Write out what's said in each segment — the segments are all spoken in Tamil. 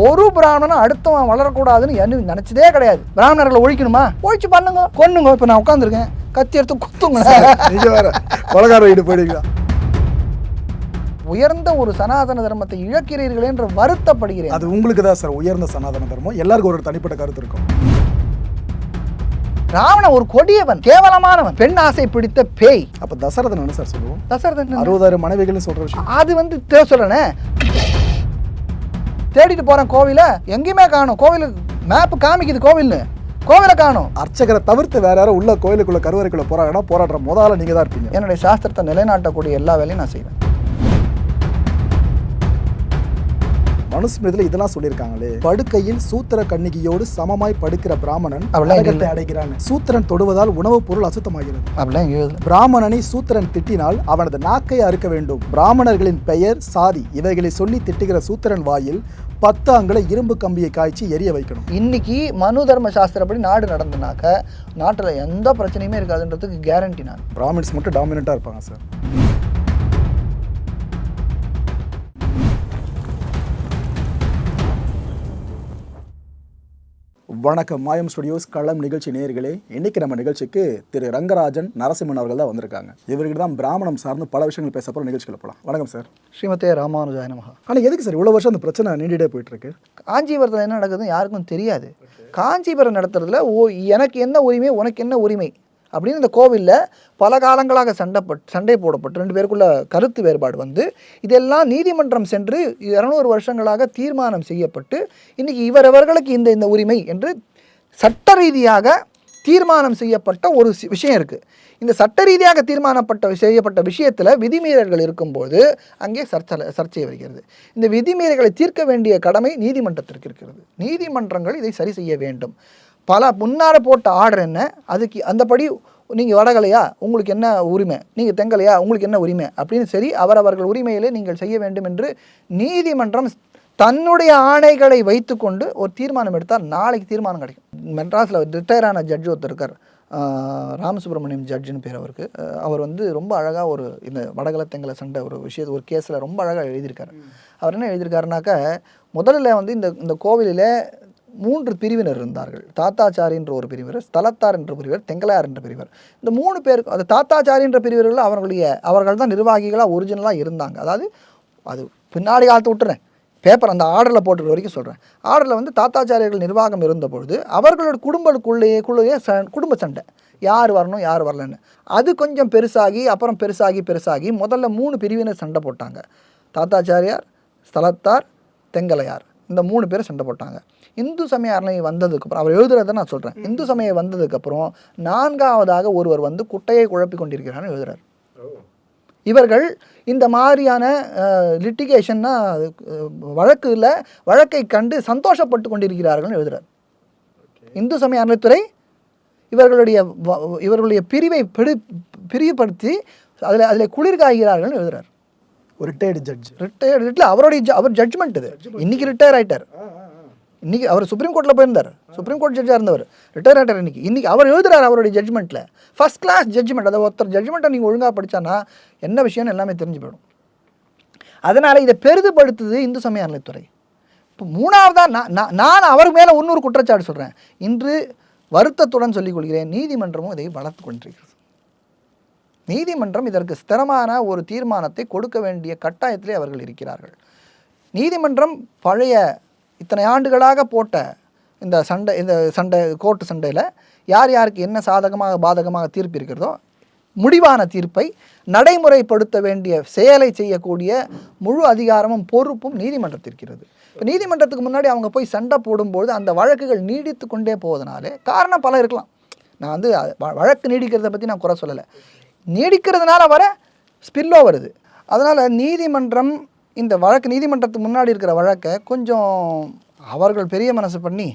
ஒரு பிராமணனும் அடுத்தவன் வளரக்கூடாதுன்னு என்ன நினைச்சதே கிடையாது. பிராமணர்களை ஒழிக்கணுமா, ஒழிச்சு பண்ணுங்க, கொன்னுங்க. இப்போ நான் உட்காந்துருக்கேன், கத்தி எடுத்து குத்துங்க. நீங்க வேற கொலகார வீடு போயிடுவீங்களா? உயர்ந்த ஒரு சனாதன தர்மத்தை இழக்கிறீர்களே என்று வருத்தப்படுகிறேன். அது உங்களுக்கு தான் சார் உயர்ந்த சனாதன தர்மம். எல்லாருக்கும் ஒரு தனிப்பட்ட கருத்து இருக்கும். ராவணன் ஒரு கொடியவன், கேவலமானவன், பெண் ஆசை பிடித்த பேய். அப்ப தசரதன் என்ன சார் சொல்லுவோம்? தசரதன் 60,000 மனைவிகள்னு சொல்ற விஷயம் அது சொல்றேனே. தேடிட்டு போறேன் கோவில, எங்கேயுமே காணும். கோவிலுக்கு மேப் காமிக்குது கோவில்னு, கோவில காணும். அர்ச்சகரை தவிர்த்து வேற யாரும் உள்ள கோயிலுக்குள்ள கருவறைக்குள்ள போறாங்கன்னா போராடுற முதல்ல நீங்க தான் இருப்பீங்க. என்னுடைய சாஸ்திரத்தை நிலைநாட்டக்கூடிய எல்லா வேலையும் நான் செய்வேன். மனுஸ்மிருதியில இதெல்லாம் சொல்லியிருக்காங்களே, படுக்கையில் சூத்திர கன்னிகையோடு சமமாய் படுக்கிற பிராமணன் நரகத்தை அடைகிறான். சூத்திரன் தொடுவதால் உணவுப் பொருள் அசுத்தமாகிறது. அப்படிலாம் பிராமணனை சூத்திரன் திட்டினால் அவனது நாக்கை அறுக்க வேண்டும். பிராமணர்களின் பெயர், சாதி இவைகளை சொல்லி திட்டுகிற சூத்திரன் வாயில் 10 அங்குல இரும்பு கம்பியை காய்ச்சி எரிய வைக்கணும். இன்னைக்கு மனு தர்ம சாஸ்திரப்படி நாடு நடந்தனாக்க நாட்டில் எந்த பிரச்சனையுமே இருக்காதுன்றதுக்கு கேரண்டி. நான் பிராமின்ஸ் மட்டும் டாமினண்டா இருப்பாங்க சார். வணக்கம் மாயம் ஸ்டுடியோஸ் களம் நிகழ்ச்சி நேயர்களே. இன்னைக்கு நம்ம நிகழ்ச்சிக்கு திரு ரங்கராஜன் நரசிம்மன் அவர்கள் தான் வந்திருக்காங்க. இவர்கிட்ட தான் பிராமணம் சார்ந்து பல விஷயங்கள் பேச போகிற நிகழ்ச்சிகளை போகலாம். வணக்கம் சார். ஸ்ரீமதே ராமானுஜாய நமஹ. ஆனால் எதுக்கு சார் இவ்வளோ வருஷம் அந்த பிரச்சனை நீண்டிட்டே போயிட்டு இருக்கு? காஞ்சிபுரத்தில் என்ன நடக்குதுன்னு யாருக்கும் தெரியாது. காஞ்சிபுரம் நடத்துறதுல எனக்கு என்ன உரிமை, உனக்கு என்ன உரிமை அப்படின்னு இந்த கோவிலில் பல காலங்களாக சண்டை போடப்பட்டு 2 பேருக்குள்ள கருத்து வேறுபாடு வந்து இதெல்லாம் நீதிமன்றம் சென்று 200 வருஷங்களாக தீர்மானம் செய்யப்பட்டு இன்றைக்கி இவரவர்களுக்கு இந்த உரிமை என்று சட்ட ரீதியாக தீர்மானம் செய்யப்பட்ட ஒரு விஷயம் இருக்குது. இந்த சட்ட ரீதியாக செய்யப்பட்ட விஷயத்தில் விதிமீறல்கள் இருக்கும்போது அங்கே சர்ச்சை வருகிறது. இந்த விதிமீறல்களை தீர்க்க வேண்டிய கடமை நீதிமன்றத்திற்கு இருக்கிறது. நீதிமன்றங்கள் இதை சரி செய்ய வேண்டும். பல முன்னாடி போட்ட ஆர்டர் என்ன, அதுக்கு அந்தபடி நீங்கள் வடகலையா உங்களுக்கு என்ன உரிமை, நீங்கள் தெங்கலையா உங்களுக்கு என்ன உரிமை அப்படின்னு சரி அவரவர்கள் உரிமையிலே நீங்கள் செய்ய வேண்டும் என்று நீதிமன்றம் தன்னுடைய ஆணைகளை வைத்துக்கொண்டு ஒரு தீர்மானம் எடுத்தால் நாளைக்கு தீர்மானம் கிடைக்கும். மெட்ராஸில் ரிட்டையர் ஆன ஜட்ஜ் ஒருத்தர் இருக்கார், ராமசுப்ரமணியம் ஜட்ஜுன்னு பேர் அவருக்கு. அவர் ரொம்ப அழகாக இந்த வடகலை தெங்கலை சண்டை ஒரு கேஸில் ரொம்ப அழகாக எழுதியிருக்காரு. அவர் என்ன எழுதியிருக்காருனாக்கா, முதல்ல இந்த கோவிலில் 3 பிரிவினர் இருந்தார்கள். தாத்தாச்சாரி என்ற ஒரு பிரிவர், ஸ்தலத்தார் என்ற பிரிவர், தெங்கலையார் என்ற பிரிவர். இந்த 3 பேருக்கு அது தாத்தாச்சாரி என்ற பிரிவர்கள் அவர்கள் தான் நிர்வாகிகளாக ஒரிஜினலாக இருந்தாங்க. அதாவது அது பின்னாடி காலத்து விட்டுறேன், பேப்பர் அந்த ஆர்டரில் போட்டுற வரைக்கும் சொல்கிறேன். ஆர்டரில் தாத்தாச்சாரியர்கள் நிர்வாகம் இருந்தபொழுது அவர்களோட குடும்பத்துக்குள்ளேயே குடும்ப சண்டை, யார் வரணும் யார் வரலன்னு. அது கொஞ்சம் பெருசாகி அப்புறம் பெருசாகி முதல்ல 3 பிரிவினர் சண்டை போட்டாங்க. தாத்தாச்சாரியார், ஸ்தலத்தார், தெங்கலையார், இந்த 3 பேர் சண்டை போட்டாங்க. இந்து சமய அறநிலை வந்ததுக்கப்புறம் அவர் எழுதுறதை நான் சொல்கிறேன். இந்து சமயம் வந்ததுக்கப்புறம் 4ஆவதாக ஒருவர் குட்டையை குழப்பி கொண்டிருக்கிறான்னு எழுதுறார். இவர்கள் இந்த மாதிரியான லிட்டிகேஷன்னா வழக்கை கண்டு சந்தோஷப்பட்டு கொண்டிருக்கிறார்கள் எழுதுறார். இந்து சமய அறநிலைத்துறை இவர்களுடைய பிரிவை பிரிவுபடுத்தி அதில் குளிர்காய்கிறார்கள் எழுதுறார். ஒரு ரிட்டையர்டு அவர் ஜட்ஜ்மெண்ட் இது. இன்னைக்கு ரிட்டையர் ஆகிட்டார். இன்றைக்கி அவர் சுப்ரீம் கோர்ட்டில் போயிருந்தார், சுப்ரீம் கோர்ட் ஜட்ஜாக இருந்தவர், ரிட்டையர் ஆகிட்டார். இன்றைக்கி அவர் எழுதுறாரு அவருடைய ஜட்ஜ்மெண்ட்டில். First class judgement. அதை ஒருத்தர் ஜட்ஜ்மெண்ட்டை நீங்கள் ஒழுங்காக படித்தானா என்ன விஷயம்னு எல்லாமே தெரிஞ்சு போயிடும். அதனால் இதை பெரிதுபடுத்துது இந்து சமய அறநிலைத்துறை. இப்போ 3ஆவதாக நான் அவர் மேலே இன்னொரு குற்றச்சாட்டு சொல்கிறேன். இன்று வருத்தத்துடன் சொல்லிக் கொள்கிறேன், நீதிமன்றமும் இதை வளர்த்து கொண்டிருக்கிறது. நீதிமன்றம் இதற்கு ஸ்திரமான ஒரு தீர்மானத்தை கொடுக்க வேண்டிய கட்டாயத்திலே அவர்கள் இருக்கிறார்கள். நீதிமன்றம் பழைய இத்தனை ஆண்டுகளாக போட்ட இந்த கோர்ட்டு சண்டையில் யாருக்கு என்ன சாதகமாக பாதகமாக தீர்ப்பு இருக்கிறதோ முடிவான தீர்ப்பை நடைமுறைப்படுத்த வேண்டிய செயலை செய்யக்கூடிய முழு அதிகாரமும் பொறுப்பும் நீதிமன்றத்திற்கிறது. இப்போ நீதிமன்றத்துக்கு முன்னாடி அவங்க போய் சண்டை போடும்போது அந்த வழக்குகள் நீடித்து கொண்டே போவதனாலே காரணம் பல இருக்கலாம். நான் வழக்கு நீடிக்கிறத பற்றி நான் குறை சொல்லலை, நீடிக்கிறதுனால வர ஸ்பில்லோ வருது. அதனால் நீதிமன்றம் நீதிமன்றத்துக்கு முன்னாடி இருக்கிற வழக்கை கொஞ்சம் அவர்கள் பெரிய மனசு பண்ணி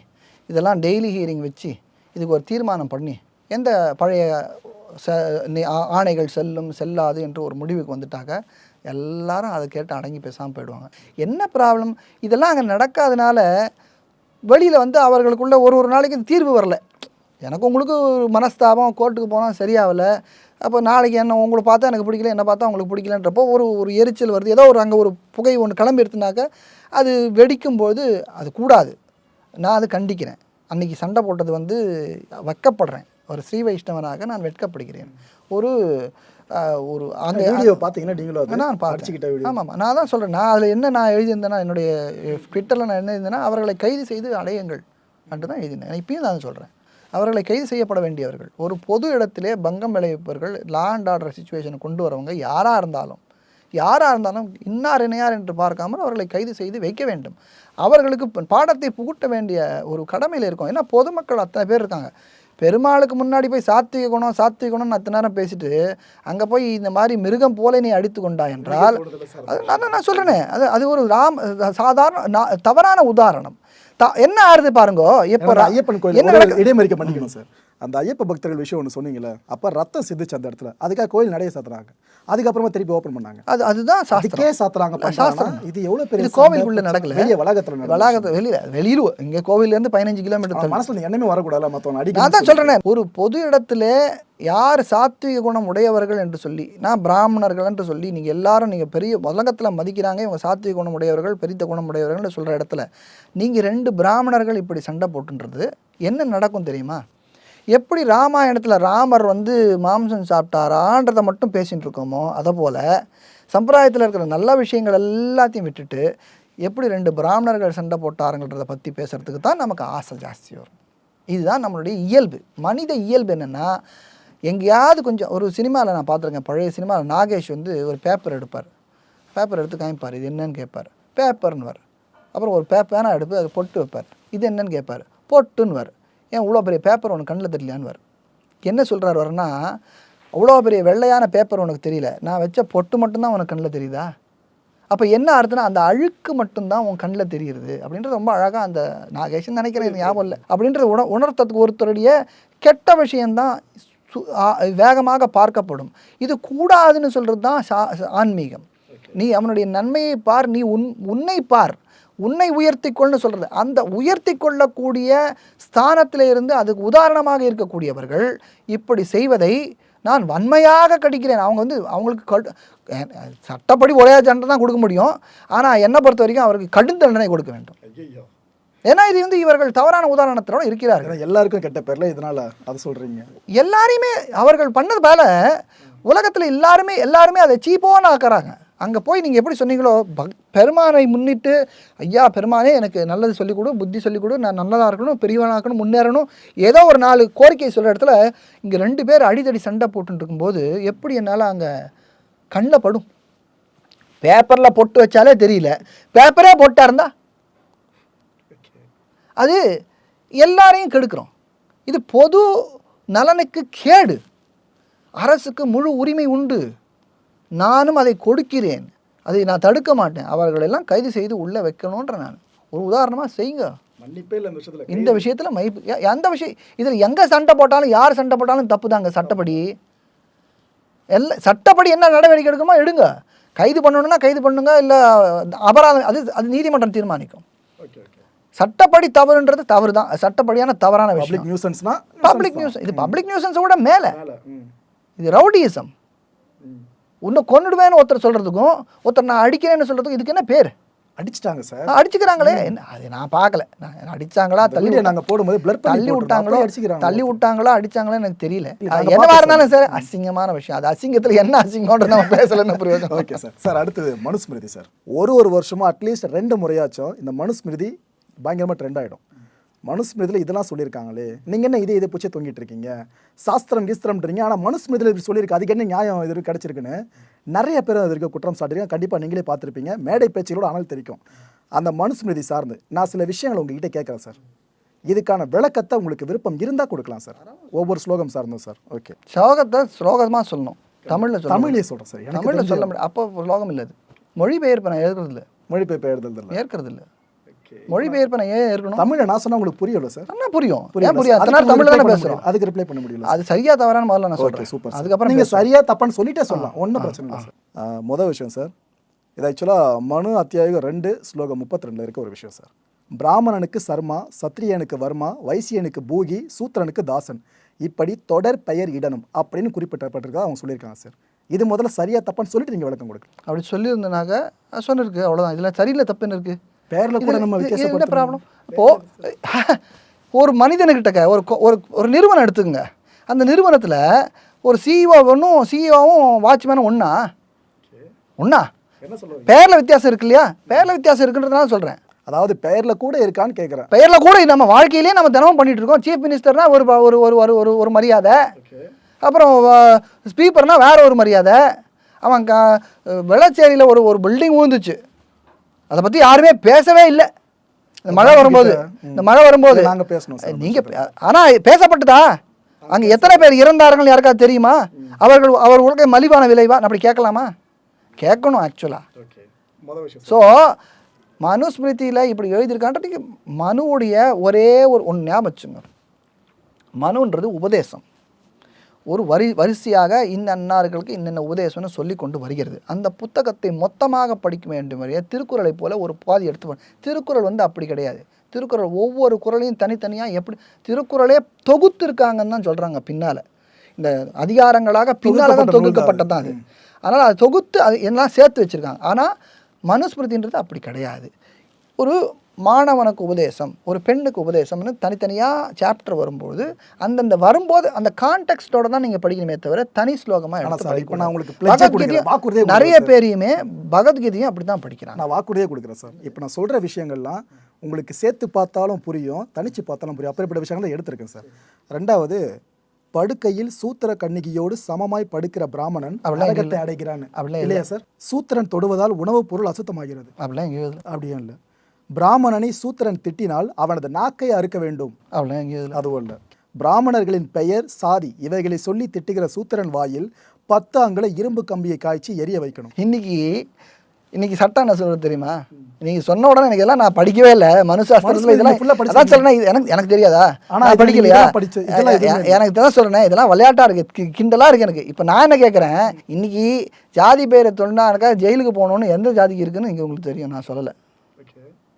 இதெல்லாம் டெய்லி ஹியரிங் வச்சு இதுக்கு ஒரு தீர்மானம் பண்ணி எந்த பழைய ஆணைகள் செல்லாது என்று ஒரு முடிவுக்கு வந்துட்டாக்க எல்லாரும் அதை கேட்டு அடங்கி பேசாமல் போயிடுவாங்க. என்ன ப்ராப்ளம், இதெல்லாம் அங்கே நடக்காதனால வெளியில் அவர்களுக்குள்ள ஒரு நாளைக்கு தீர்வு வரல. எனக்கு உங்களுக்கு மனஸ்தாபம், கோர்ட்டுக்கு போனால் சரியாகலை, அப்போ நாளைக்கு என்ன உங்களை பார்த்தா எனக்கு பிடிக்கல, என்ன பார்த்தா உங்களுக்கு பிடிக்கலன்றப்போ ஒரு எரிச்சல் வருது, ஏதோ அங்கே ஒரு புகை ஒன்று கிளம்பி எடுத்துனாக்கா அது வெடிக்கும்போது அது கூடாது. நான் அது கண்டிக்கிறேன். அன்றைக்கி சண்டை போட்டது வந்து வெட்கப்படுறேன். ஒரு ஸ்ரீ வைஷ்ணவனாக நான் வெட்கப்படுகிறேன். ஒரு அந்த வீடியோ பார்த்தீங்கன்னா நீங்களும் நான் பார்த்தேன். ஆமாம், நான் தான் சொல்கிறேன். நான் அதில் என்ன நான் எழுதியிருந்தேன்னா, என்னுடைய ட்விட்டரில் நான் என்ன எழுதியிருந்தேன்னா, அவர்களை கைது செய்து அடையுங்கள் என்று தான் எழுதினேன். இப்பயும் நான் சொல்கிறேன், அவர்களை கைது செய்யப்பட வேண்டியவர்கள், ஒரு பொது இடத்திலே பங்கம் விளைவிப்பவர்கள், லா அண்ட் ஆர்டர் சிச்சுவேஷனை கொண்டு வரவங்க யாராக இருந்தாலும் இன்னார் இணையார் என்று பார்க்காமல் அவர்களை கைது செய்து வைக்க வேண்டும். அவர்களுக்கு பாடத்தை புகுட்ட வேண்டிய ஒரு கடமையில் இருக்கும். ஏன்னா பொதுமக்கள் அத்தனை பேர் இருக்காங்க. பெருமாளுக்கு முன்னாடி போய் சாத்விக குணம்னு அத்தனை நேரம் பேசிட்டு அங்கே போய் இந்த மாதிரி மிருகம் போல நீ அடித்து கொண்டா என்றால் நான் சொல்கிறேனே, அது ஒரு சாதாரண தவறான உதாரணம். என்ன ஆறுது பாருங்கோ. எப்போ ஐயப்பன் கோயில் இடைமறிக்க பண்ணிக்கணும் சார். அந்த ஐயப்ப பக்தர்கள் விஷயம் ஒன்று சொன்னீங்களே, அப்போ ரத்தம் சிந்திச்சு அந்த இடத்துல, அதுக்காக கோயில் நடைய சாத்துறாங்க, அதுக்கப்புறமா திருப்பி ஓப்பன் பண்ணாங்க. அதுதான் அதுக்கே சாத்துறாங்க. சாஸ்திரம் இது எவ்வளோ பெரிய கோவிலுக்குள்ள நடக்கல, வெளியே வளாகத்தில் வெளியில் இங்கே கோவிலேருந்து 15 கிலோமீட்டர் மனசில் எண்ணமே வரக்கூடாது மற்றவங்க அடி. நான் தான் சொல்கிறேன், ஒரு பொது இடத்துல யார் சாத்விக குணம் உடையவர்கள் என்று சொல்லி, நான் பிராமணர்கள் என்று சொல்லி நீங்கள் எல்லாரும் நீங்கள் பெரிய உலகத்தில் மதிக்கிறாங்க, இவங்க சாத்விக குணம் உடையவர்கள், பெரிய குணம் உடையவர்கள் சொல்கிற இடத்துல நீங்கள் 2 பிராமணர்கள் இப்படி சண்டை போட்டுன்றது என்ன நடக்கும் தெரியுமா? எப்படி ராமாயணத்தில் ராமர் வந்து மாம்சம் சாப்பிட்டாரான்றதை மட்டும் பேசிகிட்டு இருக்கோமோ, அதை போல் சம்பிரதாயத்தில் இருக்கிற நல்ல விஷயங்கள் எல்லாத்தையும் விட்டுட்டு எப்படி 2 பிராமணர்கள் சண்டை போட்டாருங்கிறத பற்றி பேசுகிறதுக்கு தான் நமக்கு ஆசை ஜாஸ்தி வரும். இதுதான் நம்மளுடைய இயல்பு. மனித இயல்பு என்னென்னா, எங்கேயாவது கொஞ்சம் ஒரு சினிமாவில் நான் பார்த்துருக்கேன், பழைய சினிமாவில் நாகேஷ் வந்து ஒரு பேப்பர் எடுப்பார், பேப்பர் எடுத்து காமிப்பார், இது என்னன்னு கேட்பார், பேப்பர்னுவார். அப்புறம் ஒரு பேனா எடுப்பு அது பொட்டு வைப்பார், இது என்னன்னு கேட்பார், பொட்டுன்னுவார். ஏன் இவ்வளோ பெரிய பேப்பர் உனக்கு கண்ணில் தெரியலான்னு என்ன சொல்கிறார் வரனா, அவ்வளோ பெரிய வெள்ளையான பேப்பர் உனக்கு தெரியல, நான் வச்ச பொட்டு மட்டும்தான் உனக்கு கண்ணில் தெரியுதா? அப்போ என்ன அர்த்தம்னா அந்த அழுக்கு மட்டும்தான் உன் கண்ணில் தெரியுது அப்படின்றது ரொம்ப அழகாக அந்த நாகேஷன் நினைக்கிறேன், எனக்கு ஞாபகம் இல்லை, அப்படின்றது உணர்த்ததுக்கு ஒருத்தருடைய கெட்ட விஷயந்தான் வேகமாக பார்க்கப்படும். இது கூடாதுன்னு சொல்கிறது தான் ஆன்மீகம். நீ அவனுடைய நன்மையை பார், நீ உன்னை பார், உன்னை உயர்த்திக்கொள்னு சொல்கிறது. அந்த உயர்த்தி கொள்ளக்கூடிய ஸ்தானத்தில் இருந்து அதுக்கு உதாரணமாக இருக்கக்கூடியவர்கள் இப்படி செய்வதை நான் வன்மையாக கடிக்கிறேன். அவங்க வந்து அவங்களுக்கு சட்டப்படி ஒரே தண்டனை தான் கொடுக்க முடியும், ஆனால் என்னை பொறுத்த வரைக்கும் அவருக்கு கடும் தண்டனை கொடுக்க வேண்டும். ஏன்னா இது வந்து இவர்கள் தவறான உதாரணத்தோடு இருக்கிறார்கள். எல்லாருக்கும் கெட்ட பேரில் இதனால் அதை சொல்கிறீங்க. எல்லாரையுமே அவர்கள் பண்ணது போல உலகத்தில் எல்லாருமே அதை சீப்போன்னு ஆக்குறாங்க. அங்கே போய் நீங்கள் எப்படி சொன்னீங்களோ, பெருமானை முன்னிட்டு, ஐயா பெருமானே எனக்கு நல்லது சொல்லிக் கொடு, புத்தி சொல்லிக் கொடு, நான் நல்லதாக இருக்கணும், பெரியவனாக இருக்கணும், முன்னேறணும், ஏதோ ஒரு 4 கோரிக்கை சொல்கிற இடத்துல இங்கே 2 பேர் அடிதடி சண்டை போட்டுட்டு இருக்கும்போது எப்படி என்னால் அங்கே கண்ணில் படும்? பேப்பரில் பொட்டு வச்சாலே தெரியல, பேப்பரே பொட்டாக இருந்தா அது எல்லாரையும் கெடுக்கிறோம். இது பொது நலனுக்கு கேடு. அரசுக்கு முழு உரிமை உண்டு, நானும் அதை கொடுக்கிறேன், அதை நான் தடுக்க மாட்டேன். அவர்களெல்லாம் கைது செய்து உள்ளே வைக்கணுன்ற நான் ஒரு உதாரணமாக செய்யுங்க. இந்த விஷயத்தில் எந்த விஷயம் இதில் எங்கே சண்டை போட்டாலும் யார் சண்டை போட்டாலும் தப்பு தாங்க. சட்டப்படி என்ன நடவடிக்கை எடுக்குமோ எடுங்க. கைது பண்ணணும்னா கைது பண்ணுங்க, இல்லை அபராதம் அது நீதிமன்றம் தீர்மானிக்கும். சட்டப்படி தவறுன்றது தவறு தான், சட்டப்படியான தவறான விஷயம். பப்ளிக் நியூஸ் இது பப்ளிக் நியூசன்ஸை விட மேலே இது ரவுடியிசம். இன்னும் கொன்னுடுவேன்னு ஒருத்தர் சொல்கிறதுக்கும் ஒருத்தர் நான் அடிக்கிறேன்னு சொல்கிறதுக்கும் இதுக்கு என்ன பேர்? அடிச்சிட்டாங்க சார், அடிச்சுக்கிறாங்களே. அது நான் பார்க்கல, நான் அடிச்சாங்களா நாங்கள் போடும்போது தள்ளி விட்டாங்களா அடிச்சாங்களா எனக்கு தெரியல. என்னவா இருந்தாலும் சார் அசிங்கமான விஷயம். அது அசிங்கத்தில் என்ன அசிங்கம்ன்றது நம்ம பேசலன்னு புரியுது. Okay sir. சார் அடுத்தது மனுஸ்மிருதி சார். ஒரு வருஷமா அட்லீஸ்ட் 2 முறையாச்சும் இந்த மனுஸ்மிருதி பயங்கரமாக ட்ரெண்ட் ஆகிடும். மனுஸ்மிருதியில் இதெல்லாம் சொல்லியிருக்காங்களே, நீங்கள் என்ன இதை பிடிச்சி தொங்கிட்டு இருக்கீங்க, சாஸ்திரம் கீஸ்திரம்ன்றீங்க, ஆனால் மனுஸ்மிருதியில் இப்படி சொல்லியிருக்கு, அதுக்கு என்ன நியாயம் இது கிடச்சிருக்குன்னு நிறைய பேர் அதற்கு குற்றம் சாட்டிருக்காங்க. கண்டிப்பாக நீங்களே பார்த்துருப்பீங்க, மேடை பேச்சுகளோட அனல் தெரிக்கும். அந்த மனுஸ்மிருதி சார்ந்து நான் சில விஷயங்கள் உங்ககிட்ட கேட்குறேன் சார். இதுக்கான விளக்கத்தை உங்களுக்கு விருப்பம் இருந்தால் கொடுக்கலாம் சார், ஒவ்வொரு ஸ்லோகம் சார்ந்தோம் சார். ஓகே, ஸ்லோகமாக சொல்லணும், தமிழ்லேயே சொல்கிறேன் சார். தமிழில் சொல்ல முடியும். அப்போ ஸ்லோகம் இல்லை, அது மொழிபெயர்ப்பு நான் எழுதுறதில்ல. மொழிபெயர்ப்பு எழுதுறதில்ல, ஏற்கிறதில்ல. மொழிபெயர்ப்பு நான் ஏன் இருக்கணும்? தமிழை நான் சொன்னா உங்களுக்கு புரியல சார்? என்ன புரியும்? அதனால தமிழ்ல தானே பேசுறோம். அதுக்கு ரிப்ளை பண்ண முடியல. அது சரியா தவறான முதல்ல நான் சொல்றேன். சூப்பர். அதுக்கப்புறம் நீங்க சரியா தப்பான்னு சொல்லிட்டே சொல்லலாம், ஒன்றும் பிரச்சனை இல்லை சார். முதல் விஷயம் சார், இது ஆக்சுவலாக மனு அத்தியாயம் 2 ஸ்லோகம் 32 இருக்க ஒரு விஷயம் சார். பிராமணனுக்கு சர்மா, சத்திரியனுக்கு வர்மா, வைசியனுக்கு பூகி, சூத்திரனுக்கு தாசன், இப்படி தொடர் பெயர் இடணும் அப்படின்னு குறிப்பிட்டப்பட்டிருக்கா அவங்க சொல்லியிருக்காங்க சார். இது முதல்ல சரியா தப்பான்னு சொல்லிட்டு நீங்கள் விளக்கம் கொடுக்கலாம். அப்படி சொல்லியிருந்தனாக்க சொன்னிருக்கு, அவ்வளோதான். இதில் சரியில்லை தப்புன்னு இருக்குது. பேரில் கூட நம்ம என்ன வித்தியாசப்படுத்த ப்ராப்ளம்? இப்போது ஒரு மனிதனுக்கிட்ட ஒரு நிறுவனம் எடுத்துக்கங்க. அந்த நிறுவனத்தில் ஒரு சிஇஓவும் வாட்ச்மேனும் ஒன்றா என்ன சொல்லுவாங்க? பேரில் வித்தியாசம் இருக்கு இல்லையா? பேரில் வித்தியாசம் இருக்குன்றதுனால சொல்கிறேன். அதாவது பெயரில் கூட இருக்கான்னு கேட்குறேன். பெயரில் கூட நம்ம வாழ்க்கையிலேயே நம்ம தினமும் பண்ணிகிட்டு இருக்கோம். சீஃப் மினிஸ்டர்னா ஒரு மரியாதை, அப்புறம் ஸ்பீக்கர்னா வேற ஒரு மரியாதை. அவன் வெள்ளச்சேரியில் ஒரு பில்டிங் விழுந்துச்சு, அதை பற்றி யாருமே பேசவே இல்லை. இந்த மழை வரும்போது நாங்கள் பேசணும் நீங்கள், ஆனால் பேசப்பட்டதா? அங்கே எத்தனை பேர் இறந்தார்கள் யாருக்காவது தெரியுமா? அவர்களுக்கு மலிவான விளைவா? அப்படி கேட்கலாமா? கேட்கணும் ஆக்சுவலாக. ஸோ மனுஸ்மிருதியில் இப்படி எழுதியிருக்கான்றதுக்கு மனுவுடைய ஒரே ஒன்று ஞாபகம் வச்சுங்க. மனுன்றது உபதேசம். ஒரு வரிசையாக அன்னார்களுக்கு இன்னென்ன உபதேசம்னு சொல்லி கொண்டு வருகிறது. அந்த புத்தகத்தை மொத்தமாக படிக்க வேண்டும் வரைய திருக்குறளை போல ஒரு பாதி எடுத்து. திருக்குறள் அப்படி கிடையாது. திருக்குறள் ஒவ்வொரு குறளையும் தனித்தனியாக எப்படி திருக்குறளே தொகுத்து இருக்காங்கன்னு தான் சொல்கிறாங்க. பின்னால் இந்த அதிகாரங்களாக பின்னால் தான் தொகுக்கப்பட்டது தான் அது. அதனால் அதை தொகுத்து அது எல்லாம் சேர்த்து வச்சுருக்காங்க. ஆனால் மனுஸ்மிருதின்றது அப்படி கிடையாது. ஒரு மாணவனுக்கு உபதேசம், ஒரு பெண்ணுக்கு உபதேசம்னு தனித்தனியாக சாப்டர் வரும்போது வரும்போது அந்த கான்டெக்ஸ்டோட தான் நீங்கள் படிக்கணுமே தவிர தனி ஸ்லோகமாக நிறைய பேரையுமே பகவத்கீதையும் அப்படி தான் படிக்கிறாங்க. நான் வாக்குறுதியே கொடுக்குறேன் சார். இப்போ நான் சொல்கிற விஷயங்கள்லாம் உங்களுக்கு சேர்த்து பார்த்தாலும் புரியும், தனிச்சு பார்த்தாலும் புரியும். அப்படிப்பட்ட விஷயங்களை எடுத்திருக்கேன் சார். ரெண்டாவது, படுக்கையில் சூத்திர கன்னிகையோடு சமமாய் படுக்கிற பிராமணன் நரகத்தை அடைகிறான்னு இல்லையா சார்? சூத்திரன் தொடுவதால் உணவுப் பொருள் அசுத்தமாகிறது அப்படியே இல்லை. பிராமணனை சூத்திரன் திட்டினால் அவனது நாக்கை அறுக்க வேண்டும் அதுவும் இல்லை. பிராமணர்களின் பெயர், சாதி இவைகளை சொல்லி திட்டுகிற சூத்திரன் வாயில் 10 அங்குல இரும்பு கம்பியை காய்ச்சி எரிய வைக்கணும். இன்னைக்கு சட்டம் என்ன சொல்றது தெரியுமா? நீங்க சொன்ன உடனே எனக்கு எல்லாம் நான் படிக்கவே இல்லை. மனுசாஸ்திரத்துல இதெல்லாம் சொல்றேன். எனக்கு தெரியாதா? நான் படிக்கலையா? எனக்கு தான் சொல்றேன். இதெல்லாம் விளையாட்டா இருக்கு, கிண்டலா இருக்கு எனக்கு. இப்ப நான் என்ன கேட்கறேன், இன்னைக்கு ஜாதி பேரை சொன்னாக்கா ஜெயிலுக்கு போகணும்னு எந்த ஜாதிக்கு இருக்குன்னு இங்க உங்களுக்கு தெரியும். நான் சொல்லலை.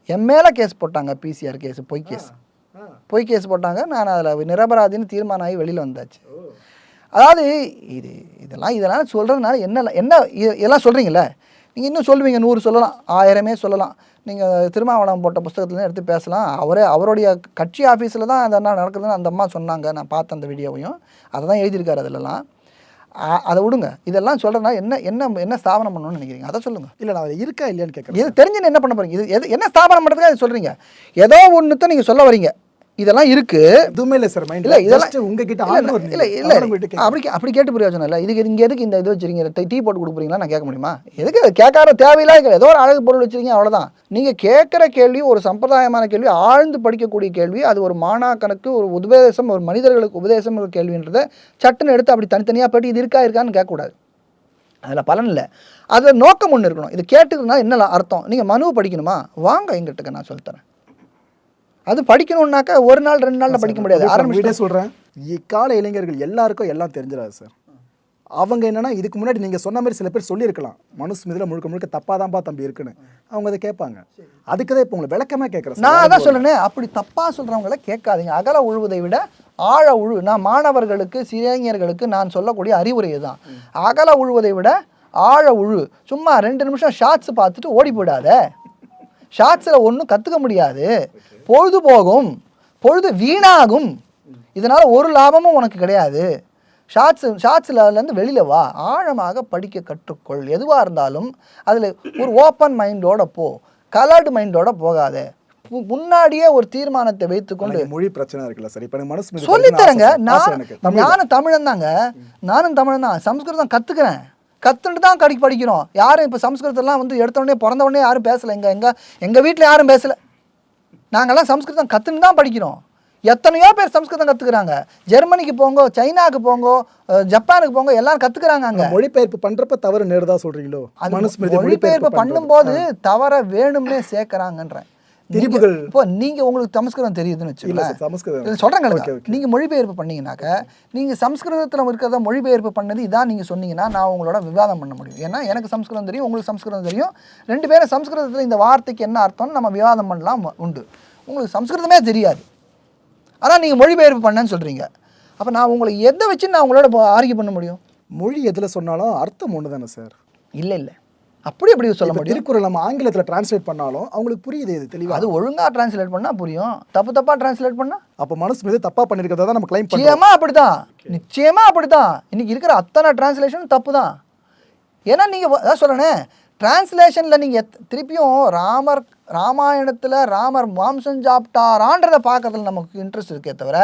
என் மேலே கேஸ் போட்டாங்க, பிசிஆர் கேஸ், பொய் கேஸ் போட்டாங்க. நான் அதில் நிரபராதின்னு தீர்மானம் ஆகி வெளியில் வந்தாச்சு. அதாவது இதெல்லாம் சொல்கிறதுனால என்ன இதெல்லாம் சொல்கிறீங்களே, நீங்கள் இன்னும் சொல்லுவீங்க, 100 சொல்லலாம், 1000 சொல்லலாம். நீங்கள் திருமாவளவன் போட்ட புஸ்தகத்துலேருந்து எடுத்து பேசலாம். அவருடைய கட்சி ஆஃபீஸில் தான் அது என்ன நடக்குதுன்னு அந்த அம்மா சொன்னாங்க. நான் பார்த்தேன் அந்த வீடியோவையும், அதை தான் எழுதியிருக்காரு அதிலலாம். அதை விடுங்க. இதெல்லாம் சொல்கிறதுனா என்ன ஸ்தாபனம் பண்ணணும்னு நினைக்கிறீங்க? அதை சொல்லுங்கள். இல்லை, நான் அதில் இருக்கா இல்லையான்னு கேட்குறேன். இது தெரிஞ்சுன்னு என்ன பண்ண போகிறீங்க? இது என்ன ஸ்தாபனம் பண்ணுறதுக்காக இது சொல்கிறீங்க? ஏதோ ஒன்று தான் நீங்கள் சொல்ல வரீங்க. இதெல்லாம் இருக்கு, எதுவுமே இல்லை சார். இல்லை, இதெல்லாம் உங்ககிட்ட அப்படி கேட்டு பிரயோஜனம் இல்லை. இங்கே எதுக்கு இந்த இது வச்சுருக்கீங்க? டீ போட்டு கொடுக்குறீங்களா? நான் கேட்க முடியுமா? எதுக்கு கேட்காத தேவையில்லாத ஏதோ ஒரு அழகு பொருள் வச்சுருக்கீங்க, அவ்வளோதான். நீங்கள் கேட்குற கேள்வி ஒரு சம்பிரதாயமான கேள்வி, ஆழ்ந்து படிக்கக்கூடிய கேள்வி. அது ஒரு மாணாக்கனுக்கு ஒரு உபதேசம், ஒரு மனிதர்களுக்கு உபதேசம் ஒரு கேள்வின்றதை சட்டுன்னு எடுத்து அப்படி தனித்தனியாக போய்ட்டு இது இருக்கான்னு கேட்கக்கூடாது. அதில் பலன் இல்லை. அதில் நோக்கம் ஒன்று இருக்கணும். இது கேட்டுக்கிறதுனா என்ன அர்த்தம்? நீங்கள் மனுவை படிக்கணுமா? வாங்க எங்கிட்ட, நான் சொல்லித்தரேன். அது படிக்கணும்னாக்கா ஒரு நாள் 2 நாளில் படிக்க முடியாது. ஆரம்பிச்சுட்டே சொல்கிறேன். இக்கால இளைஞர்கள் எல்லாருக்கும் எல்லாம் தெரிஞ்சிடாது சார். அவங்க என்னன்னா, இதுக்கு முன்னாடி நீங்கள் சொன்ன மாதிரி சில பேர் சொல்லியிருக்கலாம், மனுஸ்மிருதியில் முழுக்க தப்பாக தான்ப்பா தம்பி இருக்குன்னு. அவங்க அதை கேட்பாங்க. அதுக்கு தான் இப்போ உங்களை விளக்கமாக கேட்குறேன். நான் அதான் சொல்கிறேன், அப்படி தப்பாக சொல்கிறவங்கள கேட்காதீங்க. அகல உழுவதை விட ஆழ உழு. நான் மாணவர்களுக்கு, இளைஞர்களுக்கு நான் சொல்லக்கூடிய அறிவுரை தான். அகல உழுவதை விட ஆழ உழு. சும்மா 2 நிமிஷம் ஷார்ட்ஸ் பார்த்துட்டு ஓடி போயிடாத. ஷார்ட்ஸில் ஒன்றும் கற்றுக்க முடியாது. பொழுது போகும், பொழுது வீணாகும். இதனால் ஒரு லாபமும் உனக்கு கிடையாது. ஷார்ட்ஸ்லேருந்து வெளியில் வா, ஆழமாக படிக்க கற்றுக்கொள். எதுவாக இருந்தாலும் அதில் ஒரு ஓப்பன் மைண்டோட போ, கலர்டு மைண்டோட போகாத. முன்னாடியே ஒரு தீர்மானத்தை வைத்துக்கொண்டு மொழி பிரச்சனை இருக்குல்ல சார். இப்போ மனுஸ்மிருதி சொல்லித்தரேங்க. நானும் தமிழன் தாங்க, நானும் தமிழன் தான். சம்ஸ்கிருதம் கற்றுக்கிறேன், கற்றுட்டு தான் படிக்கிறோம். யாரும் இப்போ சம்ஸ்கிருதம்லாம் எடுத்தோடனே பிறந்தவுடனே யாரும் பேசலை. எங்கள் வீட்டில் யாரும் பேசலை. நாங்கள்லாம் சம்ஸ்கிருதம் கற்றுன்னு தான் படிக்கிறோம். எத்தனையோ பேர் சம்ஸ்கிருதம் கற்றுக்குறாங்க. ஜெர்மனிக்கு போங்க, சைனாவுக்கு போங்க, ஜப்பானுக்கு போங்க, எல்லாரும் கற்றுக்குறாங்க. அங்கே மொழிபெயர்ப்பு பண்ணுறப்ப தவறு நேருதா சொல்கிறீங்களோ? மொழிபெயர்ப்பு பண்ணும்போது தவற வேணும்னே சேர்க்குறாங்கன்றேன். திரிபுகள் இப்போ நீங்கள் உங்களுக்கு சமஸ்கிருதம் தெரியுதுன்னு இல்லை வச்சுக்கோங்களேன். சார் சமஸ்கிருதம் சொல்கிறேங்க, ஓகே ஓகே நீங்கள் மொழிபெயர்ப்பு பண்ணீங்கன்னாக்க நீங்கள் சம்ஸ்கிருதத்தில் இருக்கிறத மொழிபெயர்ப்பு பண்ணது இதான் நீங்கள் சொன்னீங்கன்னா நான் உங்களோட விவாதம் பண்ண முடியும். ஏன்னா எனக்கு சம்ஸ்கிருதம் தெரியும், உங்களுக்கு சம்ஸ்கிருதம் தெரியும், 2 பேரும் சம்ஸ்கிருதத்தில் இந்த வார்த்தைக்கு என்ன அர்த்தம்னு நம்ம விவாதம் பண்ணலாம் உண்டு. உங்களுக்கு சம்ஸ்கிருதமே தெரியாது, ஆனால் நீங்கள் மொழிபெயர்ப்பு பண்ணேன்னு சொல்கிறீங்க. அப்போ நான் உங்களை எதை வச்சு நான் உங்களோட ஆர்கியூ பண்ண முடியும்? மொழி எதில் சொன்னாலும் அர்த்தம் ஒன்று தானே சார். இல்லை அப்படி சொல்ல முடியும். திருக்குறள் நம்ம ஆங்கிலத்தில் டிரான்ஸ்லேட் பண்ணாலும் அவங்களுக்கு புரியுது இது தெளிவாக. அது ஒழுங்காக டிரான்ஸ்லேட் பண்ணால் புரியும், தப்பாக டிரான்ஸ்லேட் பண்ணால் அப்போ மனுஸ்மிருதி தப்பாக பண்ணியிருக்கிறதா தான் நம்ம கிளைம் பண்ணுறோம். நிச்சயமாக அப்படிதான், நிச்சயமாக அப்படிதான். இன்னைக்கு இருக்கிற அத்தனை டிரான்ஸ்லேஷன் தப்பு தான். ஏன்னா நீங்கள் அதான் சொல்கிறேனே, டிரான்ஸ்லேஷனில் நீங்கள் திருப்பியும் ராமாயணத்தில் ராமர் மாம்சம் சாப்பிட்டாரான்றதை பார்க்கறதுல நமக்கு இன்ட்ரெஸ்ட் இருக்கே தவிர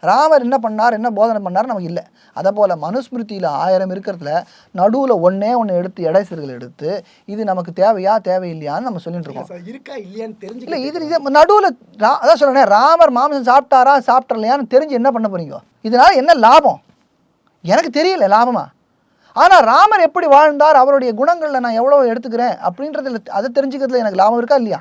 ராமர் என்ன பண்ணார், என்ன போதனை பண்ணார் நமக்கு இல்லை. அதே போல் மனுஸ்மிருதியில் 1000 இருக்கிறதுல நடுவில் ஒன்றே எடுத்து இடைசர்கள் எடுத்து இது நமக்கு தேவையா தேவையில்லையான்னு நம்ம சொல்லிட்டு இருக்கோம். இருக்கா இல்லையான்னு தெரிஞ்சு இல்லை இது நடுவில் அதான் சொல்கிறேன், ராமர் மாம்சம் சாப்பிட்டாரா சாப்பிட்றலையான்னு தெரிஞ்சு என்ன பண்ண போறீங்க? இதனால் என்ன லாபம் எனக்கு தெரியல, லாபமா? ஆனால் ராமர் எப்படி வாழ்ந்தார், அவருடைய குணங்களில் நான் எவ்வளோ எடுத்துக்கிறேன் அப்படின்றதுல அதை தெரிஞ்சுக்கிறதுல எனக்கு லாபம் இருக்கா இல்லையா?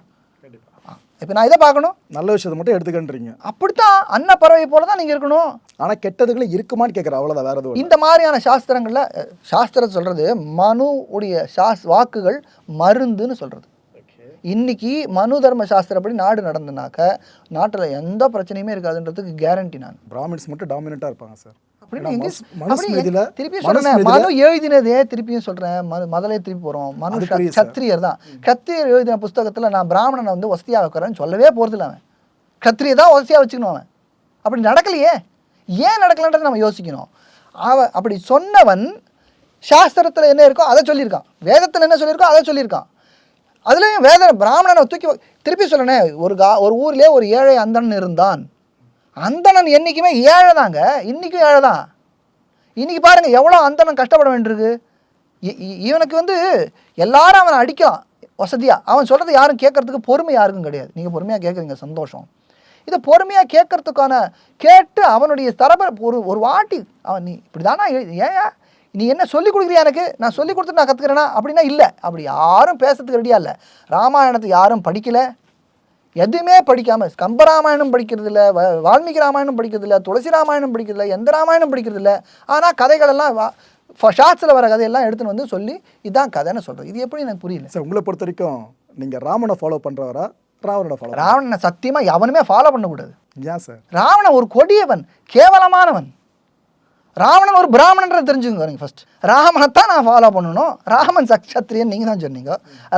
இப்போ நான் இதை பார்க்கணும், நல்ல விஷயத்தை மட்டும் எடுத்துக்கன்றீங்க. அப்படித்தான் அன்ன பறவை போல தான் நீங்கள் இருக்கணும். ஆனால் கெட்டதுகளை இருக்குமான்னு கேட்குறேன், அவ்வளோதான், வேறு எதுவும். இந்த மாதிரியான சாஸ்திரங்களில் சாஸ்திரம் சொல்கிறது மனு உடைய வாக்குகள் மருந்துன்னு சொல்கிறது. இன்னைக்கு மனு தர்ம சாஸ்திரப்படி நாடு நடந்துனாக்க நாட்டில் எந்த பிரச்சனையுமே இருக்காதுன்றதுக்கு கேரண்டி நான். பிராமின்ஸ் மட்டும் டாமினட்டாக இருப்பாங்க சார். திருப்பி சொல்றேன், மனு எழுதினதே திருப்பியும் சொல்றேன், முதலே திருப்பி போறோம். மனு கத்திரியர் தான். கத்திரியர் எழுதின புஸ்தகத்துல நான் பிராமணனை வந்து வசதியா வைக்கிறேன்னு சொல்லவே போறது இல்லை. அவன் கத்திரியை தான் வசதியா வச்சுக்கணும். அவன் அப்படி நடக்கலையே, ஏன் நடக்கலன்றதை நம்ம யோசிக்கணும். அவன் அப்படி சொன்னவன் சாஸ்திரத்துல என்ன இருக்கோ அதை சொல்லியிருக்கான், வேதத்துல என்ன சொல்லியிருக்கோ அதை சொல்லியிருக்கான். அதுலயும் வேத பிராமணனை தூக்கி திருப்பி சொல்லணே, ஒரு ஊர்லயே ஒரு ஏழை அந்தணன் இருந்தான். அந்தணன் என்றைக்குமே ஏழை தாங்க, இன்றைக்கும் ஏழை தான். இன்றைக்கி பாருங்கள் எவ்வளோ அந்தணன் கஷ்டப்பட வேண்டியிருக்கு. இவனுக்கு வந்து எல்லாரும் அவனை அடிக்கலாம் வசதியாக, அவன் சொல்கிறது யாரும் கேட்குறதுக்கு பொறுமை யாருக்கும் கிடையாது. நீங்கள் பொறுமையாக கேட்குறீங்க, சந்தோஷம். இதை பொறுமையாக கேட்டு அவனுடைய தரப்பை ஒரு வாட்டி அவன் நீ இப்படி தானா, ஏன் நீ என்ன சொல்லிக் கொடுக்குறியா, எனக்கு நான் சொல்லிக் கொடுத்துட்டு நான் கற்றுக்கிறேன்னா அப்படின்னா இல்லை. அப்படி யாரும் பேசுறதுக்கு ரெடியாக இல்லை. ராமாயணத்தை யாரும் படிக்கலை, எதுவுமே படிக்காமல் கம்பராமாயணம் படிக்கிறதில்ல, வால்மீகி ராமாயணம் படிக்கிறதில்ல, துளசி ராமாயணம் படிக்கிறதில்ல, எந்த ராமாயணம் படிக்கிறதில்ல. ஆனால் கதைகளெல்லாம் ஷார்ட்ஸில் வர கதையெல்லாம் எடுத்துன்னு வந்து சொல்லி இதான் கதைன்னு சொல்கிறது. இது எப்படி எனக்கு புரியல சார். உங்களை பொறுத்த வரைக்கும் நீங்கள் ராவணனை ஃபாலோ பண்ணுறவரா ராவணனை ஃபாலோ? ராவணனை சத்தியமாக எவனுமே ஃபாலோ பண்ணக்கூடாது. ஏன் சார்? ராவணன் ஒரு கொடியவன், கேவலமானவன். ராவணன் ஒரு பிராமணன்றதை தெரிஞ்சுங்க நீங்கள் ஃபஸ்ட். ராமனைத்தான் நான் ஃபாலோ பண்ணணும். ராமன் சத்திரியன் நீங்கள் தான் சொன்னீங்க,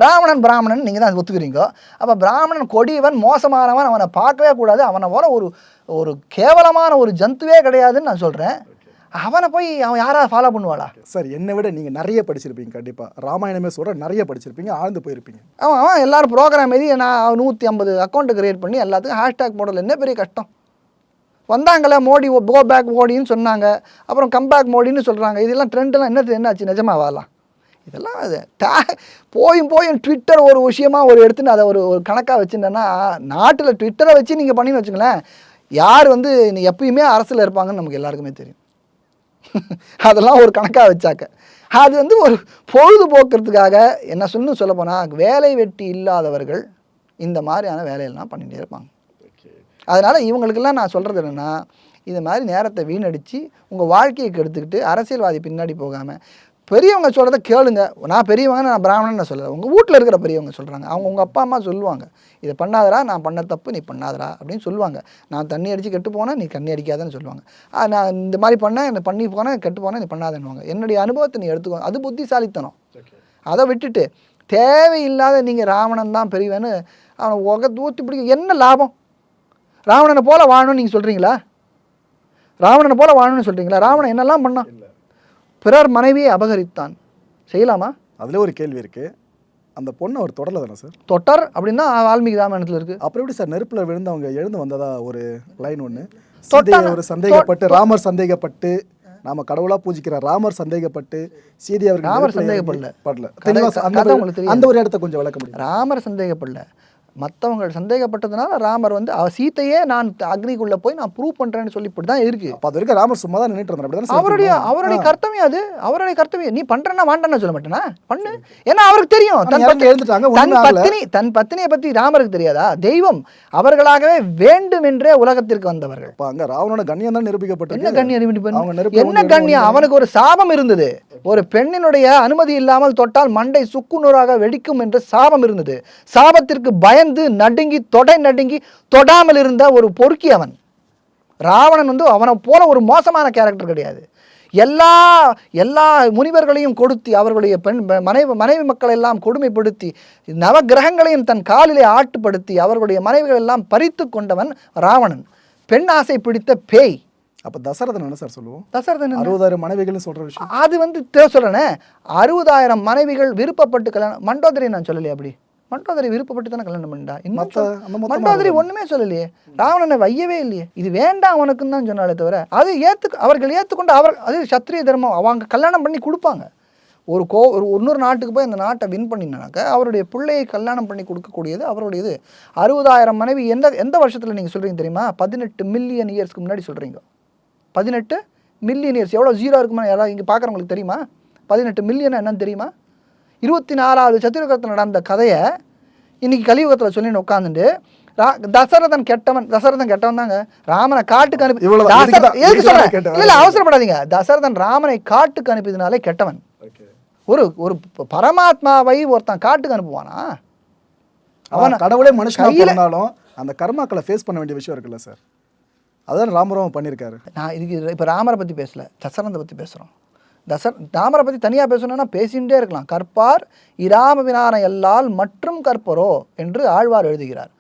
ராவணன் பிராமணன் நீங்கள் தான் ஒத்துக்கிறீங்க. அப்போ பிராமணன் கொடியவன், மோசமானவன், அவனை பார்க்கவே கூடாது, அவனை போல ஒரு கேவலமான ஒரு ஜந்துவே கிடையாதுன்னு நான் சொல்கிறேன். அவனை போய் அவன் யாராவது ஃபாலோ பண்ணுவாளா? சார் என்னை விட நீங்கள் நிறைய படிச்சிருப்பீங்க, கண்டிப்பாக ராமாயணமே சொல்கிற நிறைய படிச்சிருப்பீங்க, ஆழ்ந்து போயிருப்பீங்க. அவன் எல்லாரும் ப்ரோக்ராம் எழுதி நான் 150 அக்கௌண்ட்டு கிரியேட் பண்ணி எல்லாத்துக்கும் ஹேஷ்டேக் போடல, என்ன பெரிய கஷ்டம். வந்தாங்களே மோடி கோ பேக் மோடின்னு சொன்னாங்க, அப்புறம் கம்பேக் மோடின்னு சொல்கிறாங்க. இதெல்லாம் ட்ரெண்டெல்லாம் என்னாச்சு, நிஜமாக வரலாம்? இதெல்லாம் அது போயும் ட்விட்டர் ஒரு விஷயமாக எடுத்துன்னு அதை ஒரு கணக்காக வச்சுருந்தேன்னா, நாட்டில் ட்விட்டரை வச்சு நீங்கள் பண்ணின்னு வச்சுங்களேன், யார் வந்து எப்பயுமே அரசில் இருப்பாங்கன்னு நமக்கு எல்லாருக்குமே தெரியும். அதெல்லாம் ஒரு கணக்காக வச்சாக்க அது வந்து ஒரு பொழுதுபோக்குறதுக்காக என்ன சொல்ல போனால் வேலை வெட்டி இல்லாதவர்கள் இந்த மாதிரியான வேலையெல்லாம் பண்ணிகிட்டே இருப்பாங்க. அதனால் இவங்களுக்கெல்லாம் நான் சொல்கிறது என்னென்னா, இது மாதிரி நேரத்தை வீணடித்து உங்கள் வாழ்க்கையை கெடுத்துக்கிட்டு அரசியல்வாதி பின்னாடி போகாமல் பெரியவங்க சொல்கிறத கேளுங்க. நான் பெரியவங்க, நான் பிராமணன் சொல்லலை, உங்கள் வீட்டில் இருக்கிற பெரியவங்க சொல்கிறாங்க. உங்கள் அப்பா அம்மா சொல்லுவாங்க, இதை பண்ணாதரா, நான் பண்ண தப்பு நீ பண்ணாதரா அப்படின்னு சொல்லுவாங்க. நான் தண்ணி அடித்து கெட்டு போனேன், நீ தண்ணி அடிக்காதன்னு சொல்லுவாங்க. நான் இந்த மாதிரி பண்ணேன், என்னை பண்ணி போனேன், கெட்டு போனேன், நீ பண்ணாதன்னுவாங்க. என்னுடைய அனுபவத்தை நீ எடுத்துக்கோ, அது புத்திசாலித்தனம். அதை விட்டுட்டு தேவையில்லாத நீங்கள் ராவணன் தான் பெரியவன்னு அவனை ஊற்றி பிடிக்க என்ன லாபம்? ராவணனை போல் வாழணும்னு நீங்கள் சொல்கிறீங்களா? ராவணனை போல் வாழணும்னு சொல்கிறீங்களா? ராவணன் என்னெல்லாம் பண்ணான்? பிறர் மனைவியை அபகரித்தான், செய்யலாமா? அதில் ஒரு கேள்வி இருக்குது, அந்த பொண்ணை அவர் தொடரல தானே சார்? தொட்டார் அப்படின்னா வால்மீகி ராமாயணத்தில் இருக்குது. அப்புறம் எப்படி சார் நெருப்பில் விழுந்து அவங்க எழுந்து வந்ததா ஒரு லைன் ஒன்று ஒரு சந்தேகப்பட்டு, ராமர் சந்தேகப்பட்டு, நாம கடவுளாக பூஜிக்கிற ராமர் சந்தேகப்பட்டு சீதை அவர்கள் ராமர் சந்தேகப்படல. அந்த ஒரு இடத்த கொஞ்சம் விளக்க முடியும். ராமர் சந்தேகப்படல, மற்றவங்க சந்தேகப்பட்டதுனால ராமர் வந்து சீத்தையே நான் அக்னிக்குள்ளே போய் நான் ப்ரூவ் பண்ணுறேன்னு சொல்லி இப்படி தான் இருக்குது. அப்போ அது வரைக்கும் ராமர் சும்மா தான் நின்றுட்டு இருந்தார், அப்படி அவருடைய கர்த்தவியம் அது, அவருடைய கர்த்தவியம். நீ பண்ணுறேன்னா வாண்டான்னு சொல்ல மாட்டேனா, பண்ணு. ஏன்னா அவருக்கு தெரியும் தன் பத்தினியை பற்றி ராமருக்கு தெரியாதா? தெய்வம் அவர்களாகவே வேண்டும் என்றே உலகத்திற்கு வந்தவர்கள். அங்கே ராவணோட கண்ணியம் தான் நிரூபிக்கப்பட்டது. என்ன கண்ணியம்? என்ன கண்ணியம்? அவனுக்கு ஒரு சாபம் இருந்தது. ஒரு பெண்ணினுடைய அனுமதி இல்லாமல் தொட்டால் மண்டை சுக்குநூறாக வெடிக்கும் என்று சாபம் இருந்தது. சாபத்திற்கு பயந்து நடுங்கி தொடாமல் இருந்த ஒரு பொறுக்கி அவன். ராவணன் வந்து அவனை போல ஒரு மோசமான கேரக்டர் கிடையாது. எல்லா முனிவர்களையும் கொடுத்தி அவர்களுடைய மனைவி மக்களை எல்லாம் கொடுமைப்படுத்தி நவ கிரகங்களையும் தன் காலிலே ஆட்டுப்படுத்தி அவர்களுடைய மனைவிகள் எல்லாம் பறித்து கொண்டவன் ராவணன். பெண் ஆசை பிடித்த பேய். அப்போ தசரதன் என்ன சார் சொல்லுவோம்? தசரதன் 60,000 மனைவிகள்னு சொல்கிற விஷயம் அது வந்து சொல்கிறேனே, 60,000 மனைவிகள் விருப்பப்பட்டு கல்யாணம். மண்டோதரி நான் சொல்லலையே, அப்படி மண்டோதரி விருப்பப்பட்டு தானே கல்யாணம் பண்ணிட்டா. இன்னும் மண்டோதரி ஒன்றுமே சொல்லலையே, ராவணனை வையவே இல்லையே. இது வேண்டாம் உனக்குன்னு தான் சொன்னாலே தவிர அது அவர்கள் ஏற்றுக்கொண்டு அது சத்திரிய தர்மம். அவங்க கல்யாணம் பண்ணி கொடுப்பாங்க. ஒரு இன்னொரு நாட்டுக்கு போய் அந்த நாட்டை வின் பண்ணினாக்க அவருடைய பிள்ளையை கல்யாணம் பண்ணி கொடுக்கக்கூடியது அவருடையது. 60,000 மனைவி எந்த வருஷத்தில் நீங்கள் சொல்கிறீங்க தெரியுமா? 18 மில்லியன் இயர்ஸ்க்கு முன்னாடி சொல்கிறீங்க. 18 மில்லியன் இயர்ஸ் எவ்வளோ ஜீரோ இருக்குமா? யாராவது இங்கே பார்க்குறவங்களுக்கு தெரியுமா? 18 மில்லியன் என்னன்னு தெரியுமா? 24வது சதுரகத்தில் நடந்த கதையை இன்னைக்கு கலியுகத்தில் சொல்லின்னு உட்காந்துட்டு தசரதன் கெட்டவன் தாங்க. ராமனை காட்டுக்கு அனுப்பி இல்லை அவசரப்படாதீங்க. தசரதன் ராமனை காட்டுக்கு அனுப்பியதுனாலே கெட்டவன். ஒரு பரமாத்மாவை ஒருத்தன் காட்டுக்கு அனுப்புவானா? அவன் கடவுளே மனுஷனாக இருந்தாலும் அந்த கர்மாக்களை ஃபேஸ் பண்ண வேண்டிய விஷயம் இருக்குல்ல சார். அதான் ராமரும் பண்ணியிருக்காரு. நான் இதுக்கு இப்போ ராமரை பற்றி பேசல, தசரதை பற்றி பேசுகிறோம். ராமரை பற்றி தனியாக பேசணும்னா பேசிகிட்டே இருக்கலாம். கற்பார் இராம வினான எல்லால் மற்றும் கற்பரோ என்று ஆழ்வார் எழுதுகிறார்.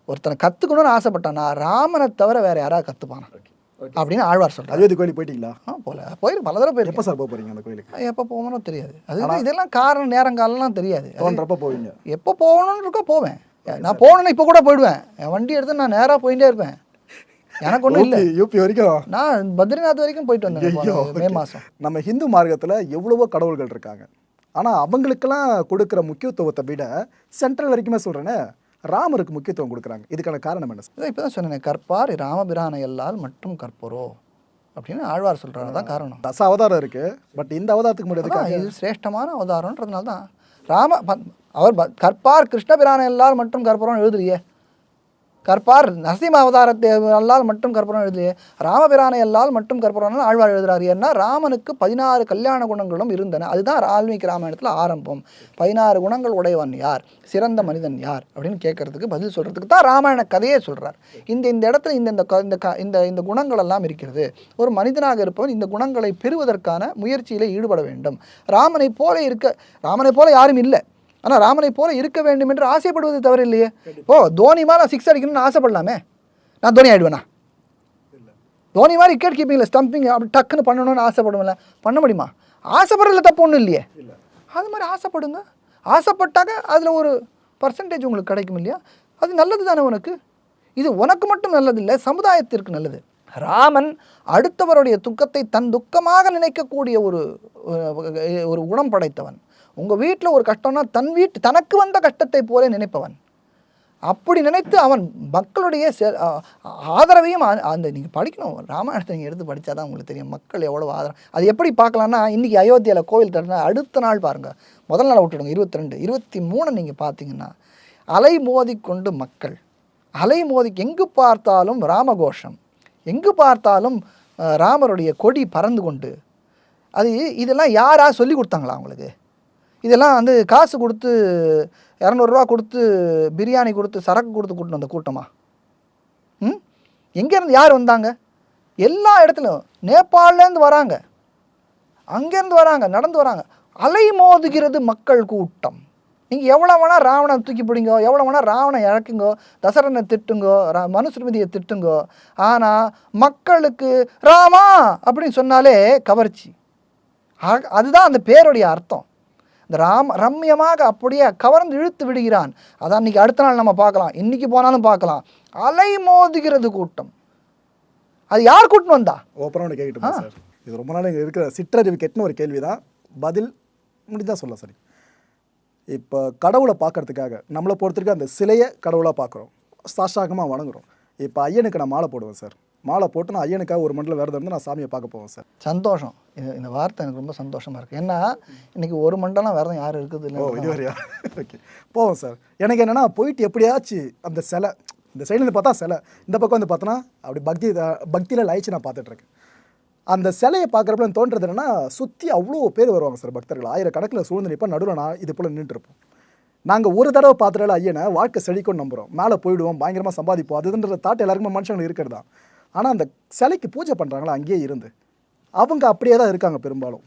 ஒருத்தனை கற்றுக்கணும்னு ஆசைப்பட்டானா ராமனை தவிர வேறு யாராவது கற்றுப்பானா அப்படின்னு ஆழ்வார் சொல்கிறார். அயோத்தி கோயிலுக்கு போயிட்டீங்களா? பல தடவை போயிருக்கு. எப்போ சார் போகிறீங்க அந்த கோயிலுக்கு? எப்போ போகணும்னு தெரியாது. அது இதெல்லாம் காரணம் நேரங்காலம்லாம் தெரியாது. தோன்றப்ப போவீங்க? எப்போ போகணுன்னு இருக்கோ போவேன். நான் போகணுன்னு இப்போ கூட போயிடுவேன். என் வண்டி எடுத்து நான் நேராக போயிட்டே இருப்பேன். எனக்கு ஒன்றும் இல்லை. யூபி வரைக்கும் நான் பத்ரிநாத் வரைக்கும் போயிட்டு வந்தேன் மே மாதம். நம்ம ஹிந்து மார்க்கத்தில் எவ்வளவோ கடவுள்கள் இருக்காங்க. ஆனால் அவங்களுக்கெல்லாம் கொடுக்குற முக்கியத்துவத்தை விட சென்ட்ரல் வரைக்குமே சொல்கிறேன்னு ராமருக்கு முக்கியத்துவம் கொடுக்குறாங்க. இதுக்கான காரணம் என்ன சார்? இப்போ தான் சொன்னேன், கற்பார் ராமபிரான எல்லால் மற்றும் கற்பரோ அப்படின்னு ஆழ்வார் சொல்கிறாங்க. தான் காரணம். தச அவதாரம் இருக்குது, பட் இந்த அவதாரத்துக்கு முடியாது. இது சிரேஷ்டமான அவதாரம்ன்றதுனால தான் அவர் கற்பார் கிருஷ்ணபிரான எல்லால் மற்றும் கற்பரோன்னு எழுதுறியே. கற்பார் நரசிம்ம அவதாரத்தை அல்லால் மட்டும் கற்பூரம் எழுதியே. ராமபிரானை எல்லால் மட்டும் கற்பூரம் ஆழ்வார் எழுதுறாரு. ஏன்னா ராமனுக்கு 16 கல்யாண குணங்களும் இருந்தன. அதுதான் வால்மீகி ராமாயணத்தில் ஆரம்பம். 16 குணங்கள் உடையவன் யார், சிறந்த மனிதன் யார் அப்படின்னு கேட்கறதுக்கு பதில் சொல்கிறதுக்கு தான் ராமாயண கதையே சொல்கிறார். இந்த இடத்துல இந்த குணங்கள் எல்லாம் இருக்கிறது. ஒரு மனிதனாக இருப்பவன் இந்த குணங்களை பெறுவதற்கான முயற்சியில் ஈடுபட வேண்டும். ராமனை போல யாரும் இல்லை. ஆனால் ராமனை போல இருக்க வேண்டும் என்று ஆசைப்படுவது தவறு இல்லையே. தோனி மாதிரி நான் 6 அடிக்கணும்னு ஆசைப்படலாமே. நான் தோனி ஆகிடுவேண்ணா? தோனி மாதிரி விக்கெட் கீப்பிங்கில் ஸ்டம்பிங் அப்படி டக்குன்னு பண்ணணும்னு ஆசைப்படுவேன்ல, பண்ண முடியுமா? ஆசைப்படுறதுல தப்பு ஒன்றும் இல்லையே. அது மாதிரி ஆசைப்படுங்க. ஆசைப்பட்டாக்க அதில் ஒரு பர்சன்டேஜ் உங்களுக்கு கிடைக்கும் இல்லையா? அது நல்லது தானே உனக்கு. இது உனக்கு மட்டும் நல்லது இல்லை, சமுதாயத்திற்கு நல்லது. ராமன் அடுத்தவருடைய துக்கத்தை தன் துக்கமாக நினைக்கக்கூடிய ஒரு குணம் படைத்தவன். உங்கள் வீட்டில் ஒரு கஷ்டம்னா தனக்கு வந்த கஷ்டத்தை போல நினைப்பவன். அப்படி நினைத்து அவன் மக்களுடைய ஆதரவையும் நீங்கள் படிக்கணும். ராமாயணத்தை நீங்கள் எடுத்து படித்தா தான் உங்களுக்கு தெரியும் மக்கள் எவ்வளோ ஆதரவு. அது எப்படி பார்க்கலான்னா, இன்றைக்கி அயோத்தியாவில் கோவில் தட்டினா அடுத்த நாள் பாருங்கள், முதல் நாள் விட்டுடுங்க 22, 23 நீங்கள் பார்த்தீங்கன்னா அலை மோதிக்கொண்டு மக்கள் எங்கு பார்த்தாலும் ராமகோஷம், எங்கு பார்த்தாலும் ராமருடைய கொடி பறந்து கொண்டு. இதெல்லாம் யாராக சொல்லி கொடுத்தாங்களா அவங்களுக்கு? இதெல்லாம் காசு கொடுத்து 200 ரூபா கொடுத்து பிரியாணி கொடுத்து சரக்கு கொடுத்து கூட்டணும் அந்த கூட்டமா? எங்கேருந்து யார் வந்தாங்க? எல்லா இடத்துலையும் நேபாளிலேருந்து வராங்க, அங்கேருந்து வராங்க, நடந்து வராங்க. அலை மோதுகிறது மக்கள் கூட்டம். நீங்கள் எவ்வளோ வேணால் ராவணனை தூக்கி பிடிங்கோ, எவ்வளோ வேணால் ராவணனை இழக்குங்கோ, தசரனை திட்டுங்கோ, மனுஸ்மிருதியை திட்டுங்கோ. ஆனால் மக்களுக்கு ராமா அப்படின்னு சொன்னாலே கவர்ச்சி. அதுதான் அந்த பேருடைய அர்த்தம். இந்த ரம்யமாக அப்படியே கவர்ந்து இழுத்து விடுகிறான். அதான் இன்றைக்கி அடுத்த நாள் நம்ம பார்க்கலாம், இன்றைக்கி போனாலும் பார்க்கலாம். அலை மோதுகிறது கூட்டம். அது யார் கூட்டம் வந்தா? ஓப்பனாக கேட்கட்டும் சார். இது ரொம்ப நாள் இங்கே இருக்கிற சிற்றறிவு கெட்டின ஒரு கேள்வி தான், பதில் முடிந்தால் சொல்ல. சரி, இப்போ கடவுளை பார்க்கறதுக்காக நம்மளை பொறுத்திருக்க அந்த சிலையை கடவுளாக பார்க்குறோம், சாஷ்டாங்கமாக வணங்குறோம். இப்போ ஐயனுக்கு நான் மாலை போடுவேன் சார். மாலை போட்டு நான் ஐயனுக்காக ஒரு மண்டலம் விரதம் இருந்து நான் சாமியை பார்க்க போவேன் சார். சந்தோஷம். இந்த வார்த்தை எனக்கு ரொம்ப சந்தோஷமாக இருக்குது. ஏன்னா இன்றைக்கி ஒரு மண்டலம் விரதம் யாரும் இருக்குது இல்லை. இது வரையா? ஓகே, போவோம் சார். எனக்கு என்னென்னா போயிட்டு எப்படியாச்சும் அந்த சிலை, இந்த சைட்லேருந்து பார்த்தா சிலை, இந்த பக்கம் வந்து பார்த்தோன்னா அப்படி பக்தியில் லயிச்சு நான் பார்த்துட்ருக்கேன். அந்த சிலையை பார்க்குறப்ப எனக்கு தோன்றது என்னென்னா, சுற்றி அவ்வளோ பேர் வருவாங்க சார், பக்தர்கள் ஆயிரக்கணக்கில் சூழ்ந்து நிற்போம். நடுவில் நான் இது போல் நின்றுருப்போம். நாங்கள் ஒரு தடவை பார்த்துட்டால ஐயனை வாழ்க்கை செழிக்கும்னு நம்புகிறோம், மேலே போயிடுவோம், பயங்கரமாக சம்பாதிப்போம், அதுன்ற தாட் எல்லாருக்குமே மனுஷங்களுக்கு இருக்கிறது தான். ஆனால் அந்த சிலைக்கு பூஜை பண்ணுறாங்களா அங்கேயே இருந்து, அவங்க அப்படியே தான் இருக்காங்க பெரும்பாலும்.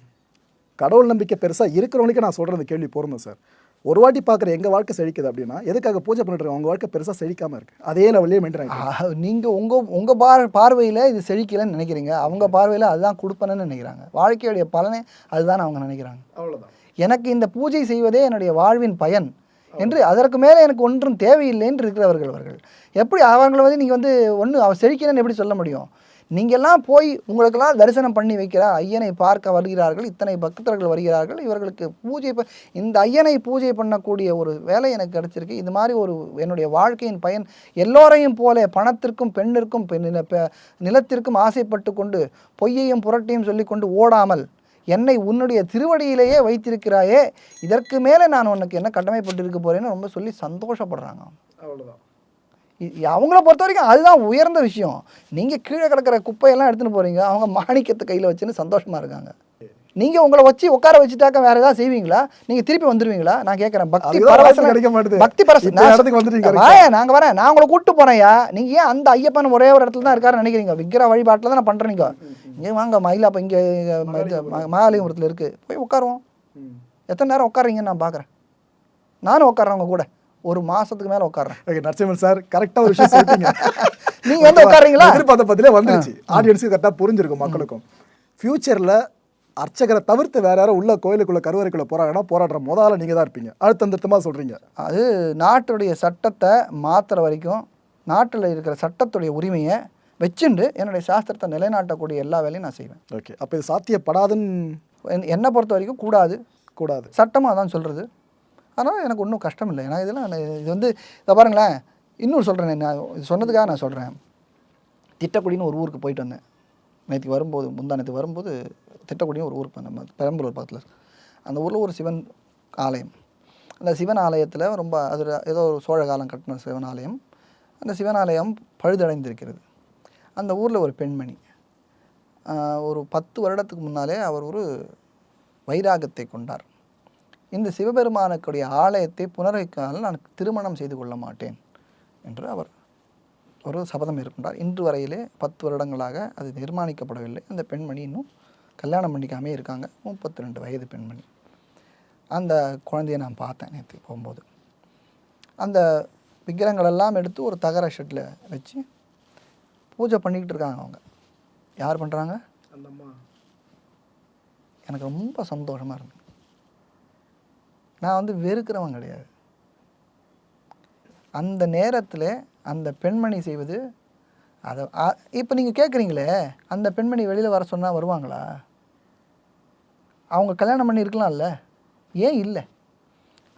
கடவுள் நம்பிக்கை பெருசாக இருக்கிறவங்களுக்கு நான் சொல்கிற கேள்வி பொருந்தும் சார். ஒரு வாட்டி பார்க்குற எங்கள் வாழ்க்கை செழிக்குது அப்படின்னா எதுக்காக பூஜை பண்ணிட்டு இருக்கோம்? அவங்க வாழ்க்கை பெருசாக செழிக்காமல் இருக்குது, அதே லெவல்லே மெயின்டைன் ஆகிட்டு. நீங்கள் உங்கள் பார்வையில் இது செழிக்கலைன்னு நினைக்கிறீங்க, அவங்க பார்வையில் அதுதான் கொடுப்பேன்னு நினைக்கிறாங்க. வாழ்க்கையுடைய பலனே அதுதான் அவங்க நினைக்கிறாங்க. அவ்வளோதான். எனக்கு இந்த பூஜை செய்வதே என்னுடைய வாழ்வின் பயன் என்று, அதற்கு மேலே எனக்கு ஒன்றும் தேவையில்லை என்று இருக்கிறவர்கள் அவர்கள். எப்படி அவங்களை வந்து நீங்கள் வந்து ஒன்று அவர் செழிக்கணும்னு எப்படி சொல்ல முடியும்? நீங்கள்லாம் போய் உங்களுக்கெல்லாம் தரிசனம் பண்ணி வைக்கிற ஐயனை பார்க்க வருகிறார்கள், இத்தனை பக்தர்கள் வருகிறார்கள், இவர்களுக்கு பூஜை இந்த ஐயனை பூஜை பண்ணக்கூடிய ஒரு வேலை எனக்கு கிடச்சிருக்கு. இது மாதிரி ஒரு என்னுடைய வாழ்க்கையின் பயன் எல்லோரையும் போல பணத்திற்கும் பெண்ணிற்கும் நிலத்திற்கும் ஆசைப்பட்டு கொண்டு பொய்யையும் புரட்டையும் சொல்லிக்கொண்டு ஓடாமல் என்னை உன்னுடைய திருவடியிலேயே வைத்திருக்கிறாயே, இதற்கு மேலே நான் உனக்கு என்ன கடமைப்பட்டு இருக்க போகிறேன்னு ரொம்ப சொல்லி சந்தோஷப்படுறாங்க. அவ்வளோதான். அவங்கள பொறுத்த வரைக்கும் அதுதான் உயர்ந்த விஷயம். நீங்கள் கீழே கிடக்கிற குப்பையெல்லாம் எடுத்துகிட்டு போகிறீங்க, அவங்க மாணிக்கத்தை கையில் வச்சுன்னு சந்தோஷமாக இருக்காங்க. நீங்கள் உங்களை வச்சு உட்கார வச்சுட்டாக்க வேறு ஏதாவது செய்வீங்களா? நீங்கள் திருப்பி வந்துடுவீங்களா? நான் கேட்குறேன். பக்தி பரவசம் கிடைக்க மாட்டேது. பக்தி பரவசம் நாங்கள் வரேன், நான் உங்களை கூப்பிட்டு போகிறேன்யா. நீங்கள் ஏன் அந்த ஐயப்பன் ஒரே ஒரு இடத்துல தான் இருக்காருன்னு நினைக்கிறீங்க? விக்கிர வழிபாட்டில் தான் நான் பண்ணுறேன். நீங்கள் இங்கே வாங்க மயிலாப்ப, இங்கே மகாலிபுரத்தில் இருக்குது, போய் உட்காருவோம். எத்தனை நேரம் உட்காருங்கன்னு நான் பார்க்குறேன். நானும் உட்காறேன் அவங்க கூட, ஒரு மாசத்துக்கு மேல உட்கார்றேன். ஓகே நரசிம்மன் சார், கரெக்டா ஒரு விஷயம் சொல்லிட்டீங்க. நீங்க வந்து உட்கார்றீங்களா? எதிர்பார்த்த பதிலே வந்துருச்சு, ஆடியன்ஸுக்கு கரெக்டாக புரிஞ்சிருக்கும் மக்களுக்கும். ஃபியூச்சரில் அர்ச்சகரை தவிர்த்து வேற யாரும் உள்ள கோயிலுக்குள்ள கருவறைக்குள்ள போறாங்கன்னா போராடுற முதல்ல நீங்க தான் இருப்பீங்க. அழுத்தந்திருத்தமாக சொல்றீங்க. அது நாட்டுடைய சட்டத்தை மாற்றுற வரைக்கும், நாட்டில் இருக்கிற சட்டத்துடைய உரிமையை வச்சுண்டு என்னுடைய சாஸ்திரத்தை நிலைநாட்டக்கூடிய எல்லா வேலையும் நான் செய்வேன். ஓகே, அப்போ இது சாத்தியப்படாதுன்னு என்னை பொறுத்த வரைக்கும் கூடாது. சட்டமாக தான் சொல்கிறது. அதனால் எனக்கு ஒன்றும் கஷ்டம் இல்லை. ஏன்னா இதெல்லாம் இது வந்து இதை பாருங்களேன், இன்னொரு சொல்கிறேன், நான் இது சொன்னதுக்காக நான் சொல்கிறேன். திட்டக்குடின்னு ஒரு ஊருக்கு போயிட்டு வந்தேன் நேற்றுக்கு வரும்போது, முந்தானத்து வரும்போது. திட்டக்குடின்னு ஒரு ஊர், நம்ம பெரம்பலூர் பக்கத்தில். அந்த ஊரில் ஒரு சிவன் ஆலயம். அந்த சிவன் ஆலயத்தில் ரொம்ப அது ஏதோ ஒரு சோழ காலம் கட்டின சிவன் ஆலயம். அந்த சிவன் ஆலயம் பழுதடைந்திருக்கிறது. அந்த ஊரில் ஒரு பெண்மணி ஒரு 10 வருடத்துக்கு முன்னாலே அவர் ஒரு வைராகத்தை கொண்டார். இந்த சிவபெருமானுக்குடைய ஆலயத்தை புனரைக்கால் நான் திருமணம் செய்து கொள்ள மாட்டேன் என்று அவர் ஒரு சபதம் மேற்கொண்டார். இன்று வரையிலே 10 வருடங்களாக அது நிர்மாணிக்கப்படவில்லை. அந்த பெண்மணி இன்னும் கல்யாணம் பண்ணிக்காமே இருக்காங்க. 32 வயது பெண்மணி. அந்த குழந்தையை நான் பார்த்தேன் நேற்று போகும்போது. அந்த விக்கிரங்களெல்லாம் எடுத்து ஒரு தகர ஷெட்டில் வச்சு பூஜை பண்ணிக்கிட்டு இருக்காங்க. அவங்க யார் பண்ணுறாங்க? எனக்கு ரொம்ப சந்தோஷமாக இருந்தது. நான் வந்து வெறுக்கிறவன் கிடையாது. அந்த நேரத்தில் அந்த பெண்மணி செய்வது அதை இப்போ நீங்கள் கேட்குறீங்களே, அந்த பெண்மணி வெளியில் வர சொன்னால் வருவாங்களா? அவங்க கல்யாணம் பண்ணி இருக்கலாம்ல, ஏன் இல்லை?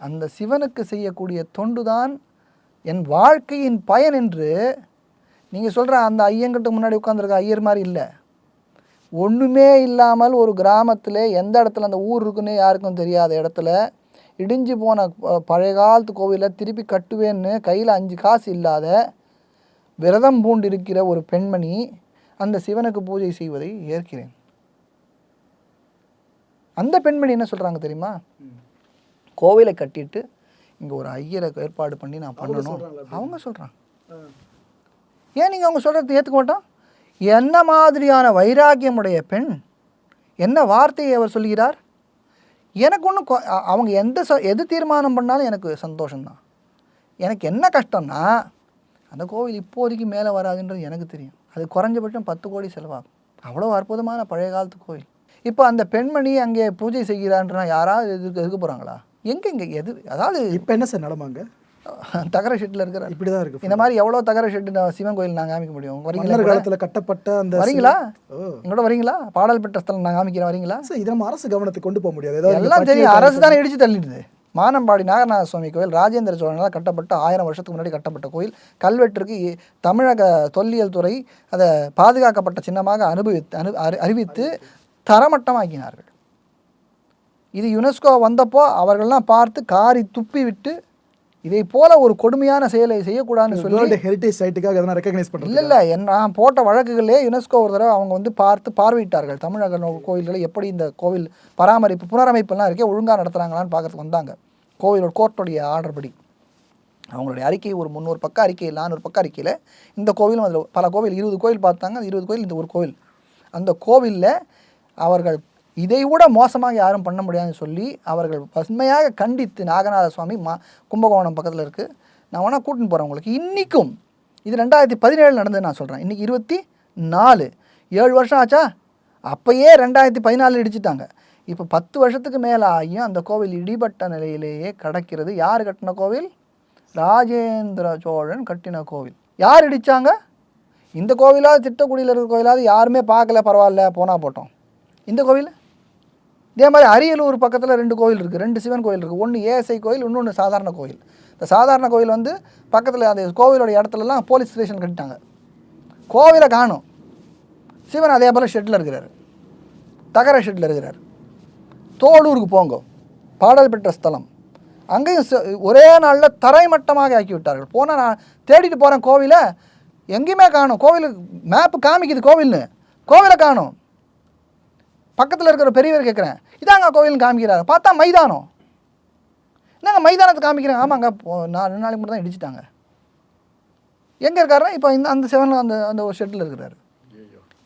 அந்த சிவனுக்கு செய்யக்கூடிய தொண்டுதான் என் வாழ்க்கையின் பயன் என்று நீங்கள் சொல்கிற அந்த ஐயங்கிட்ட முன்னாடி உட்காந்துருக்க ஐயர் மாதிரி இல்லை. ஒன்றுமே இல்லாமல் ஒரு கிராமத்தில் எந்த இடத்துல அந்த ஊர் இருக்குன்னு யாருக்கும் தெரியாத இடத்துல இடிஞ்சு போன பழைய காலத்து கோவிலில் திருப்பி கட்டுவேன்னு கையில் 5 காசு இல்லாத விரதம் பூண்டு இருக்கிற ஒரு பெண்மணி அந்த சிவனுக்கு பூஜை செய்வதை ஏற்கிறேன். அந்த பெண்மணி என்ன சொல்கிறாங்க தெரியுமா? கோவிலை கட்டிட்டு இங்கே ஒரு ஐயரை ஏற்பாடு பண்ணி நான் பண்ணணும் அவங்க சொல்கிறாங்க. ஏன் நீங்கள் அவங்க சொல்கிறது ஏற்றுக்க மாட்டோம்? என்ன மாதிரியான வைராக்கியமுடைய பெண், என்ன வார்த்தையை அவர் சொல்கிறார்? எனக்கு ஒன்றும் அவங்க எது தீர்மானம் பண்ணாலும் எனக்கு சந்தோஷம்தான். எனக்கு என்ன கஷ்டம்னா, அந்த கோவில் இப்போதைக்கு மேலே வராதுன்றது எனக்கு தெரியும். அது குறைஞ்சபட்சம் 10 கோடி செலவாகும். அவ்வளோ அற்புதமான பழைய காலத்து கோவில். இப்போ அந்த பெண்மணி அங்கே பூஜை செய்கிறான்றா யாராவது எதுக்க போகிறாங்களா? எங்கே எது? அதாவது இப்போ என்ன சார் நிலமாங்க? தகர ஷெட்டில் இருக்கிற இப்படி தான் இருக்குது. இந்த மாதிரி எவ்வளோ தகர ஷெட்டு சிவன் கோயில் நான் காமிக்க முடியும்? வரீங்களா? காலத்தில் கட்டப்பட்ட அந்த வரீங்களா? எங்களோட வரீங்களா? பாடல் பெற்ற ஸ்தலம் நான் காமிக்கிறேன், வரீங்களா? சார் இதை நம்ம அரசு கவனத்துக்கு கொண்டு போக முடியாது. எல்லாம் தெரியும், அரசு தானே இடிச்சு தள்ளிடுது. மானம்பாடி நாகநாத சுவாமி கோயில் ராஜேந்திர சோழனால் கட்டப்பட்ட 1000 வருஷத்துக்கு முன்னாடி கட்டப்பட்ட கோயில். கல்வெட்டிற்கு தமிழக தொல்லியல் துறை அதை பாதுகாக்கப்பட்ட சின்னமாக அறிவித்து தரமட்டமாக்கினார்கள். இது யுனெஸ்கோ வந்தப்போ அவர்கள்லாம் பார்த்து காரி துப்பி விட்டு இதை போல ஒரு கொடுமையான செயலை செய்யக்கூடாதுன்னு சொல்லி ஹெரிட்டேஜ் சைட்டுக்காக எதனா ரெகக்னைஸ் பண்ணுறது இல்லை நான் போட்ட வழக்குகளே யுனெஸ்கோ ஒரு தடவை அவங்க வந்து பார்வையிட்டார்கள். தமிழக கோவில்களை எப்படி இந்த கோவில் பராமரிப்பு புனரமைப்பெல்லாம் இருக்கே ஒழுங்காக நடத்துகிறாங்களான்னு பார்க்கறதுக்கு வந்தாங்க. கோவிலோட கோர்ட்டுடைய ஆர்டர் படி அவங்களுடைய அறிக்கை ஒரு 300 பக்க அறிக்கை 400 பக்க அறிக்கையில் இந்த கோவிலும் அதில் பல கோவில் 20 கோவில் பார்த்தாங்க. 20 கோவில் இந்த ஒரு கோவில். அந்த கோவிலில் அவர்கள் இதை விட மோசமாக யாரும் பண்ண முடியாதுன்னு சொல்லி அவர்கள் பசுமையாக கண்டித்து நாகநாத சுவாமி கும்பகோணம் பக்கத்தில் இருக்குது. நான் வேணால் கூட்டின்னு போகிறேன் உங்களுக்கு. இன்றைக்கும் இது 2017 நடந்தது நான் சொல்கிறேன். இன்றைக்கி 24 7 வருஷம் ஆச்சா? அப்போயே 2014 இடிச்சிட்டாங்க. இப்போ 10 வருஷத்துக்கு மேலே ஆகியும் அந்த கோவில் இடிபட்ட நிலையிலேயே கிடக்கிறது. யார் கட்டின கோவில்? ராஜேந்திர சோழன் கட்டின கோவில். யார் இடித்தாங்க? இந்த கோவிலாவது திட்டக்குடியில் இருக்கிற கோவிலாவது யாருமே பார்க்கல, பரவாயில்ல போனால் போட்டோம். இந்த கோவில் இதே மாதிரி அரியலூர் பக்கத்தில் 2 கோவில் இருக்குது, 2 சிவன் கோவில் இருக்குது. ஒன்று ஏஎஸ்ஐ கோயில், இன்னொன்று சாதாரண கோயில். இந்த சாதாரண கோயில் வந்து பக்கத்தில் அந்த கோவிலோட இடத்துலலாம் போலீஸ் ஸ்டேஷன் கட்டிட்டாங்க. கோவிலை காணும். சிவன் அதே போல் ஷெட்டில் இருக்கிறார், தகர ஷெட்டில் இருக்கிறார். தோளூருக்கு போங்க, பாடல் பெற்ற ஸ்தலம். அங்கேயும் ஒரே நாளில் தரைமட்டமாக ஆக்கி விட்டார்கள். போனால் நான் தேடிட்டு போகிறேன் கோவிலை, எங்கேயுமே காணும். கோவிலுக்கு மேப்பு காமிக்குது கோவில்னு, கோவிலை காணும். பக்கத்தில் இருக்கிற பெரியவர் கேட்குறேன், இதாங்க கோவில்னு காமிக்கிறாரு. பார்த்தா மைதானம். என்னங்க மைதானத்தை காமிக்கிறேன்? ஆமாங்க 4 நாளைக்கு மட்டும் தான் இடிச்சிட்டாங்க. எங்கே இருக்காருன்னா இப்போ அந்த சிவன் அந்த ஒரு ஷெட்டில் இருக்கிறாரு.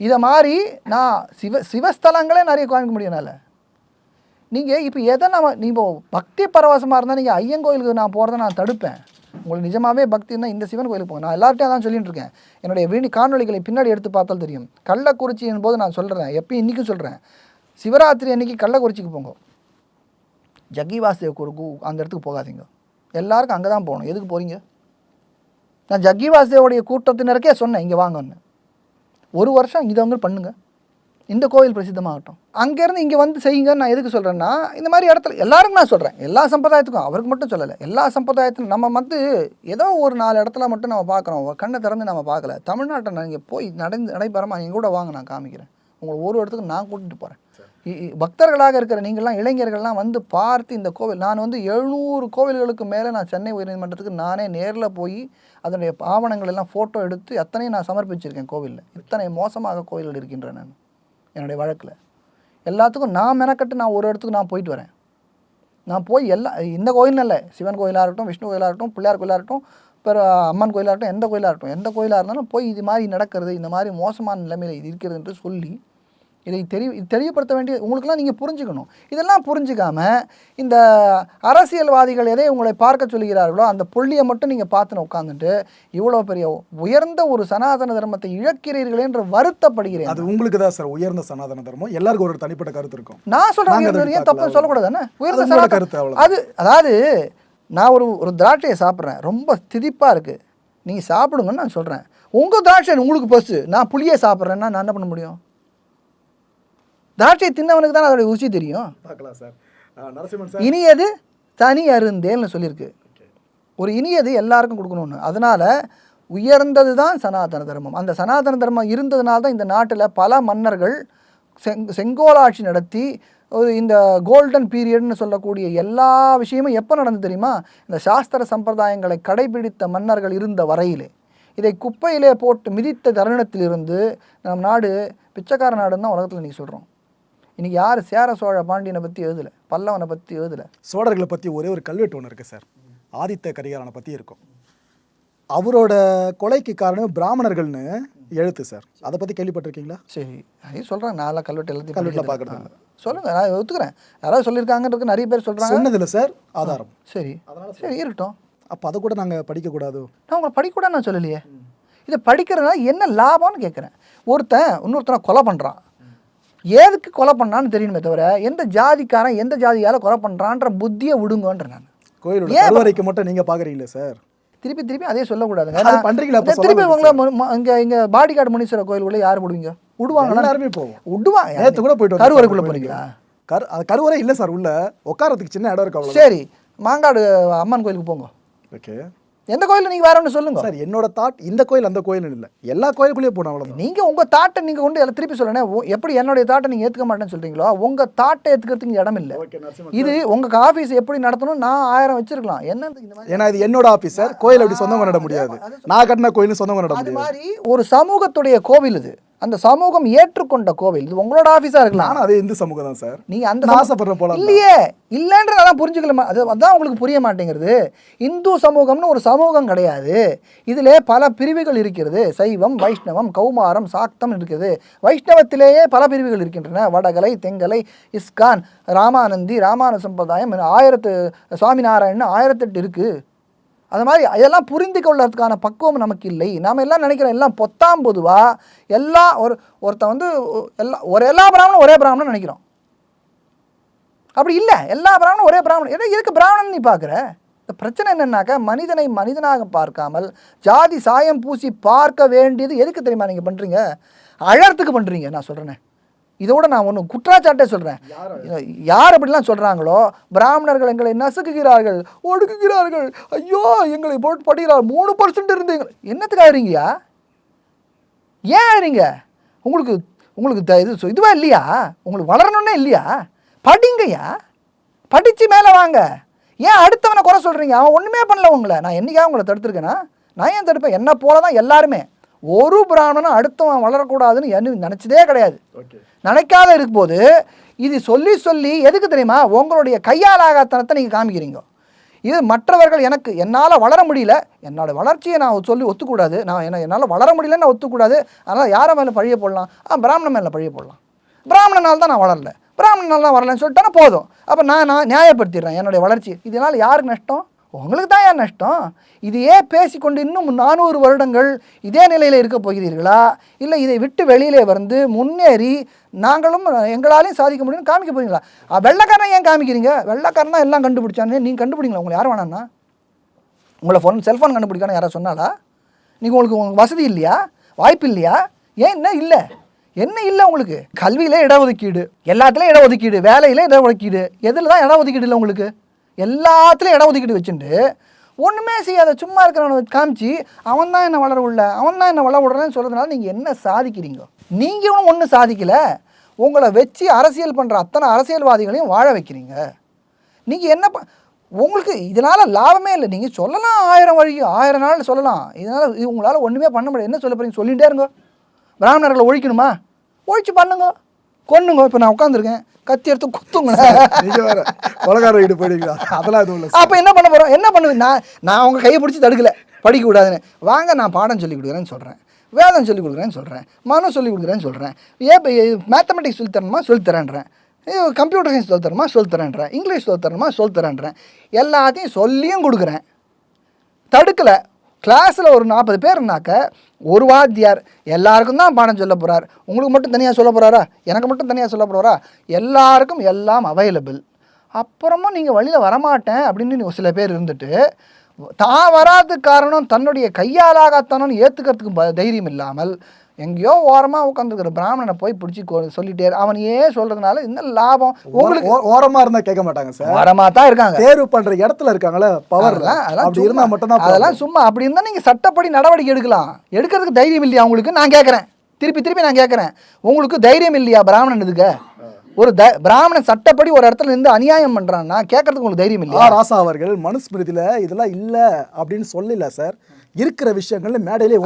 இதை மாதிரி நான் சிவஸ்தலங்களே நிறைய காமிக்க முடியும்னால நீங்கள் இப்போ எதை நீங்கள் பக்தி பரவசமாக இருந்தால் நீங்கள் ஐயன் கோயிலுக்கு நான் போகிறத நான் தடுப்பேன். உங்களுக்கு நிஜமாகவே பக்தி இருந்தால் இந்த சிவன் கோயிலுக்கு போங்க. நான் எல்லார்ட்டையும் அதான் சொல்லிட்டு இருக்கேன். என்னுடைய காணொலிகளை பின்னாடி எடுத்து பார்த்தால் தெரியும். கள்ளக்குறிச்சியின் போது நான் சொல்கிறேன், எப்பயும் இன்றைக்கும் சொல்கிறேன், சிவராத்திரி அன்றைக்கி கள்ளக்குறிச்சிக்கு போங்க. ஜக்கி வாசுதேவ் அந்த இடத்துக்கு போகாதீங்க. எல்லாருக்கும் அங்கே தான் போகணும். எதுக்கு போகிறீங்க? நான் ஜக்கி வாசுதேவோடைய கூட்டத்தினருக்கே சொன்னேன் இங்கே வாங்கன்னு. 1 வருஷம் இதை அவங்க பண்ணுங்கள், இந்த கோவில் பிரசித்தமாகட்டும். அங்கேருந்து இங்கே வந்து செய்யுங்கன்னு நான் எதுக்கு சொல்கிறேன்னா, இந்த மாதிரி இடத்துல எல்லாருக்கும் நான் சொல்கிறேன், எல்லா சம்பிரதாயத்துக்கும், அவருக்கு மட்டும் சொல்லலை, எல்லா சம்பிரதாயத்திலும் நம்ம வந்து ஏதோ ஒரு 4 இடத்துல மட்டும் நம்ம பார்க்குறோம், கண்ணை திறந்து நம்ம பார்க்கல. தமிழ்நாட்டை நீங்கள் போய் நடைபெறமாக எங்கள் கூட வாங்க, நான் காமிக்கிறேன். உங்களை ஒரு இடத்துக்கு நான் கூட்டிகிட்டு போகிறேன். பக்தர்களாக இருக்கிற நீங்கள்லாம், இளைஞர்கள்லாம் வந்து பார்த்து இந்த கோவில், நான் வந்து 700 கோவில்களுக்கு மேலே நான் சென்னை உயர்நீதிமன்றத்துக்கு நானே நேரில் போய் அதனுடைய ஆவணங்கள் எல்லாம் ஃபோட்டோ எடுத்து அத்தனையும் நான் சமர்ப்பிச்சிருக்கேன். கோவிலில் இத்தனை மோசமாக கோவில்கள் இருக்கின்றன. நான் என்னுடைய வழக்கில் எல்லாத்துக்கும் நான் மெனக்கட்டு நான் ஒரு இடத்துக்கு நான் போயிட்டு வரேன். நான் போய் இந்த கோயில்னு இல்லை, சிவன் கோயிலாக இருக்கட்டும், விஷ்ணு கோயிலாக இருக்கட்டும், பிள்ளையார் கோயிலாக இருக்கட்டும், அம்மன் கோயிலாக இருக்கட்டும், எந்த கோயிலாக இருந்தாலும் போய் இது மாதிரி நடக்கிறது, இந்த மாதிரி மோசமான நிலைமையில் இது இருக்கிறது என்று சொல்லி இதை தெரியப்படுத்த வேண்டிய உங்களுக்கெல்லாம் நீங்கள் புரிஞ்சுக்கணும். இதெல்லாம் புரிஞ்சுக்காமல் இந்த அரசியல்வாதிகள் எதை உங்களை பார்க்க சொல்கிறார்களோ அந்த புள்ளியை மட்டும் நீங்கள் பார்த்துன்னு உட்காந்துட்டு இவ்வளோ பெரிய உயர்ந்த ஒரு சனாதன தர்மத்தை இழக்கிறீர்களே என்று வருத்தப்படுகிறேன். அது உங்களுக்கு தான் சார் உயர்ந்த சனாதன தர்மம். எல்லாருக்கும் ஒரு தனிப்பட்ட கருத்து இருக்கும். நான் சொல்கிறேன், தப்பு சொல்லக்கூடாது தானே. உயர்ந்த சனாதன கருத்து அதாவது நான் ஒரு திராட்சையை சாப்பிட்றேன், ரொம்ப திதிப்பாக இருக்குது, நீங்கள் சாப்பிடுங்கன்னு நான் சொல்கிறேன். உங்கள் திராட்சை உங்களுக்கு பஸ்ஸு, நான் புளியை சாப்பிட்றேன்னா நான் என்ன பண்ண முடியும்? திராட்சை தின்னவனுக்கு தான் அதோடைய ருசி தெரியும். இனியது தனி அருந்தேல்னு சொல்லியிருக்கு. ஒரு இனியது எல்லாருக்கும் கொடுக்கணும்னு. அதனால் உயர்ந்தது தான் சனாதன தர்மம். அந்த சனாதன தர்மம் இருந்ததுனால தான் இந்த நாட்டில் பல மன்னர்கள் செங்கோலாட்சி நடத்தி இந்த கோல்டன் பீரியட்னு சொல்லக்கூடிய எல்லா விஷயமும் எப்போ நடந்து தெரியுமா? இந்த சாஸ்திர சம்பிரதாயங்களை கடைபிடித்த மன்னர்கள் இருந்த வரையிலே. இதை குப்பையிலே போட்டு மிதித்த தருணத்திலிருந்து நம் நாடு பிச்சைக்கார நாடுன்னு தான் உலகத்தில் இன்றைக்கி சொல்கிறோம். இன்றைக்கி யார் சேர சோழ பாண்டியனை பற்றி எழுதலை, பல்லவனை பற்றி எழுதலை. சோழர்களை பற்றி ஒரே ஒரு கல்வெட்டு ஒன்று இருக்குது சார், ஆதித்த கரிகாலனை பற்றி இருக்கும். அவரோட கொலைக்கு காரணம் பிராமணர்கள்னு எழுத்து சார். அதை பற்றி கேள்விப்பட்டிருக்கீங்களா? சரி, அதே சொல்கிறேன். நான் கல்வெட்டு கல்வெட்டில் பார்க்குறேன். சொல்லுங்கள், நான் ஒத்துக்கிறேன். யாராவது சொல்லியிருக்காங்கன்றது நிறைய பேர் சொல்கிறாங்க. சொன்னதில்லை சார் ஆதாரம். சரி, சரி இருக்கட்டும். அப்போ அதை கூட நாங்கள் படிக்கக்கூடாது? நான் உங்களை படிக்கக்கூடாது நான் சொல்லலையே. இதை படிக்கிறதுனால என்ன லாபம்னு கேட்குறேன். இன்னொருத்தனை கொலை பண்ணுறான், எதுக்கு கொலை பண்ணான்னு தெரியுமே தவிர எந்த ஜாதிக்காரன் எந்த ஜாதியால் கொலை பண்ணுறான்ற புத்தியை விடுங்கன்ற. நான் கோயிலோட கருவறைக்கு மட்டும் நீங்கள் பார்க்குறீங்களே சார், திருப்பி அதே சொல்லக்கூடாதுங்க. பண்ணுறீங்களா? திருப்பி உங்களை இங்கே பாடிகார்டு முனீஸ்வரர் கோயிலுக்குள்ளே யார் விடுவீங்க? விடுவாங்க, எல்லாருமே போவோம். விடுவாங்க. நேற்று கூட போயிட்டு கருவறைக்குள்ளே போகிறீங்களா? கருவறை இல்லை சார், உள்ள உட்காரத்துக்கு சின்ன இடம் இருக்கு. சரி, மாங்காடு அம்மன் கோயிலுக்கு போங்க. ஓகே, எந்த கோயில் நீங்கள் வேற ஒன்று சொல்லுங்க சார். என்னோட தாட் இந்த கோயில் அந்த கோயில் இல்லை, எல்லா கோயிலுக்குள்ளேயே போகணும், அவ்வளோதான். நீங்கள் உங்கள் தாட்டை நீங்கள் கொண்டு எல்லாம் திருப்பி சொல்லணும். எப்படி என்னுடைய தாட்டை நீங்கள் ஏற்றுக்க மாட்டேன்னு சொல்கிறீங்களோ, உங்கள் தாட்டை ஏற்றுக்கிறதுக்கு இடம் இல்லை. இது உங்கள் ஆஃபீஸ் எப்படி நடத்தணும், நான் 1000 வச்சிருக்கலாம். என்ன இந்த மாதிரி, ஏன்னா இது என்னோட ஆஃபீஸ் சார். கோயில் அப்படி சொந்தம் கொண்டாட முடியாது. நான் கட்டின கோயில் சொந்தம் கொண்டாட அது முடியாது. மாதிரி ஒரு சமூகத்துடைய கோவில் இது, அந்த சமூகம் ஏற்றுக்கொண்ட கோவில். இது உங்களோட ஆஃபீஸாக இருக்கலாம். நானும் அதே இந்து சமூகம் தான் சார். நீங்கள் அந்த ஆசைப்படுற போல இல்லையே, இல்லைன்றதான் புரிஞ்சுக்கலாமா? அதான் உங்களுக்கு புரிய மாட்டேங்கிறது. இந்து சமூகம்னு ஒரு சமூகம் கிடையாது. இதிலே பல பிரிவுகள் இருக்கிறது. சைவம், வைஷ்ணவம், கௌமாரம், சாக்தம் இருக்கிறது. வைஷ்ணவத்திலேயே பல பிரிவுகள் இருக்கின்றன. வடகலை, தெங்கலை, இஸ்கான், ராமானந்தி, ராமானு சம்பிரதாயம், 1000 சுவாமிநாராயணன் 1008 இருக்குது. அது மாதிரி அதெல்லாம் புரிந்து கொள்றதுக்கான பக்குவம் நமக்கு இல்லை. நாம் எல்லாம் நினைக்கிறோம் எல்லாம் பொத்தாம் பொதுவாக எல்லாம் ஒருத்தன் வந்து எல்லா பிராமணனும் ஒரே பிராமணன் நினைக்கிறோம். அப்படி இல்லை. எல்லா பிராமணனும் ஒரே பிராமணன். ஏன்னா எதுக்கு பிராமணன் நீ பார்க்குற? இந்த பிரச்சனை என்னன்னாக்கா, மனிதனை மனிதனாக பார்க்காமல் ஜாதி சாயம் பூசி பார்க்க வேண்டியது எதுக்கு தெரியுமா நீங்கள் பண்ணுறீங்க? அழறதுக்கு பண்ணுறீங்க. நான் சொல்கிறேனே, இதோட நான் ஒன்று குற்றச்சாட்டே சொல்கிறேன். யார் அப்படிலாம் சொல்கிறாங்களோ, பிராமணர்கள் எங்களை நசுக்குகிறார்கள், ஒடுக்குகிறார்கள், ஐயோ எங்களை போட்டு படிக்கிறார், 3% இருந்தீங்க. என்னத்துக்கு ஆகிறீங்கயா? ஏன் ஆகிறீங்க? உங்களுக்கு இதுவா இல்லையா? உங்களுக்கு வளரணுன்னே இல்லையா? படிங்கய்யா, படித்து மேலே வாங்க. ஏன் அடுத்தவனை குறை சொல்கிறீங்க? அவன் ஒன்றுமே பண்ணல உங்களை. நான் என்றைக்காக உங்களை தடுத்துருக்கேன்னா? நான் ஏன் தடுப்பேன்? என்ன போல தான் எல்லாருமே. ஒரு பிராமணனும் அடுத்தவன் வளரக்கூடாதுன்னு என்ன நினச்சதே கிடையாது. நினைக்காத இருக்கும்போது இது சொல்லி சொல்லி எதுக்கு தெரியுமா? உங்களுடைய கையாலாகத்தனத்தை நீங்கள் காமிக்கிறீங்க. இது மற்றவர்கள் என்னால் வளர முடியல, என்னோட வளர்ச்சியை நான் சொல்லி ஒத்துக்கூடாது, என்னால் வளர முடியலன்னு நான் ஒத்துக்கூடாது, அதனால் யாரை மேலே பழிய போடலாம்? பிராமணன் மேலே பழிய போடலாம். பிராமணனால் தான் நான் வளரல, பிராமணனால் தான் வரலன்னு சொல்லிட்டேன்னா போதும். அப்போ நான் நியாயப்படுத்திடுறேன் என்னுடைய வளர்ச்சி. இதனால் யாருக்கு நஷ்டம்? உங்களுக்கு தான் ஏன் நஷ்டம்? இதையே பேசிக்கொண்டு இன்னும் 400 வருடங்கள் இதே நிலையில் இருக்க போகிறீர்களா? இல்லை இதை விட்டு வெளியிலே வந்து முன்னேறி நாங்களும் எங்களாலையும் சாதிக்க முடியும்னு காமிக்க போகிறீங்களா? வெள்ளைக்காரனை ஏன் காமிக்கிறீங்க? வெள்ளைக்காரன் தான் எல்லாம் கண்டுபிடிச்சானே, நீங்கள் கண்டுபிடிங்களா? உங்களுக்கு யார் வேணான்னா? உங்களை செல்ஃபோன் கண்டுபிடிக்கான்னு யாராவது சொன்னாலா? உங்களுக்கு வசதி இல்லையா? வாய்ப்பு இல்லையா? ஏன் என்ன இல்லை? என்ன இல்லை உங்களுக்கு? கல்வியிலே இடஒதுக்கீடு, எல்லாத்துலேயும் இடஒதுக்கீடு, வேலையிலே இடஒதுக்கீடு, எதில் தான் இடஒதுக்கீடு இல்லை உங்களுக்கு? எல்லாத்துலேயும் இடஒதுக்கீடு வச்சுட்டு ஒன்றுமே செய்யாத சும்மா இருக்கிறவனை காமிச்சு அவன் தான் என்ன வளர விடல, அவன் தான் என்ன வளர விடுறேன்னு சொல்கிறதுனால நீங்கள் என்ன சாதிக்கிறீங்க? நீங்களும் ஒன்றும் சாதிக்கலை. உங்களை வச்சு அரசியல் பண்ணுற அத்தனை அரசியல்வாதிகளையும் வாழ வைக்கிறீங்க. நீங்கள் என்ன உங்களுக்கு இதனால் லாபமே இல்லை. நீங்கள் சொல்லலாம் 1000 வழி, 1000 நாள் சொல்லலாம். இதனால் உங்களால் ஒன்றுமே பண்ண முடியாது. என்ன சொல்ல போகிறீங்க? சொல்லிகிட்டே இருங்க. பிராமணர்களை ஒழிக்கணுமா? ஒழிச்சு பண்ணுங்க, கொன்னுங்க. இப்போ நான் உட்காந்துருக்கேன், கத்தி எடுத்து குத்துங்க. நீங்கள் வேறு கொலகார வீடு போயிடுங்களா? அதெல்லாம் எதுவும் இல்லை. அப்போ என்ன பண்ண போகிறோம்? என்ன பண்ணுவேன்? நான் அவங்க கையை பிடிச்சி தடுக்கலை, படிக்கக்கூடாதுன்னு. வாங்க, நான் பாடம் சொல்லிக் கொடுக்குறேன்னு சொல்கிறேன், வேதம் சொல்லிக் கொடுக்குறேன்னு சொல்கிறேன், மனு சொல்லிக் கொடுக்குறேன்னு சொல்கிறேன், மேத்தமெட்டிக்ஸ் சொல்லித்தரணுமா சொல்லித்தரேன்றேன், கம்ப்யூட்டர் சயின்ஸ் சொல்லித்தரணுமா சொல்லித்தரேன்றேன், இங்கிலீஷ் சொல்லித்தரணுமா சொல்லித்தரேன்றேன். எல்லாத்தையும் சொல்லியும் கொடுக்குறேன், தடுக்கலை. கிளாஸில் ஒரு 40 பேர்னாக்க ஒரு வாத்தியார் எல்லாருக்கும் தான் பாடம் சொல்ல போகிறார். உங்களுக்கு மட்டும் தனியாக சொல்ல போகிறாரா? எனக்கு மட்டும் தனியாக சொல்ல போகிறாரா? எல்லாருக்கும் எல்லாம் அவைலபிள். அப்புறமா நீங்கள் வழியில் வரமாட்டேன் அப்படின்னு சில பேர் இருந்துட்டு தான் வராதுக்கு காரணம் தன்னுடைய கையாலாகத்தானு ஏற்றுக்கிறதுக்கு தைரியம் இல்லாமல் எங்கேயோ ஓரமாக உட்காந்துருக்கிற பிராமணனை போய் பிடிச்சி சொல்லிட்டே அவனையே சொல்கிறதுனால இந்த லாபம் உங்களுக்கு. ஓரமாக இருந்தால் கேட்க மாட்டாங்க சார், ஓரமாக தான் இருக்காங்க. தேர்வு பண்ணுற இடத்துல இருக்காங்களே பவர்லாம், அப்படி இருந்தால் மட்டும்தான். அதெல்லாம் சும்மா அப்படி இருந்தால் நீங்கள் சட்டப்படி நடவடிக்கை எடுக்கலாம். எடுக்கிறதுக்கு தைரியம் இல்லையா உங்களுக்கு? நான் கேட்குறேன், திருப்பி நான் கேட்குறேன், உங்களுக்கு தைரியம் இல்லையா பிராமணன் இதுக்கு? ஒரு பிராமணன் சட்டப்படி ஒரு இடத்துல இருந்து அநியாயம் பண்ணுறான்னா கேட்கறதுக்கு உங்களுக்கு தைரியம் இல்லையா? ராசா அவர்கள் மனுஸ்மிருதியில் இதெல்லாம் இல்லை அப்படின்னு சொல்லல சார். இருக்கிற விஷயங்கள்ல மேடையிலே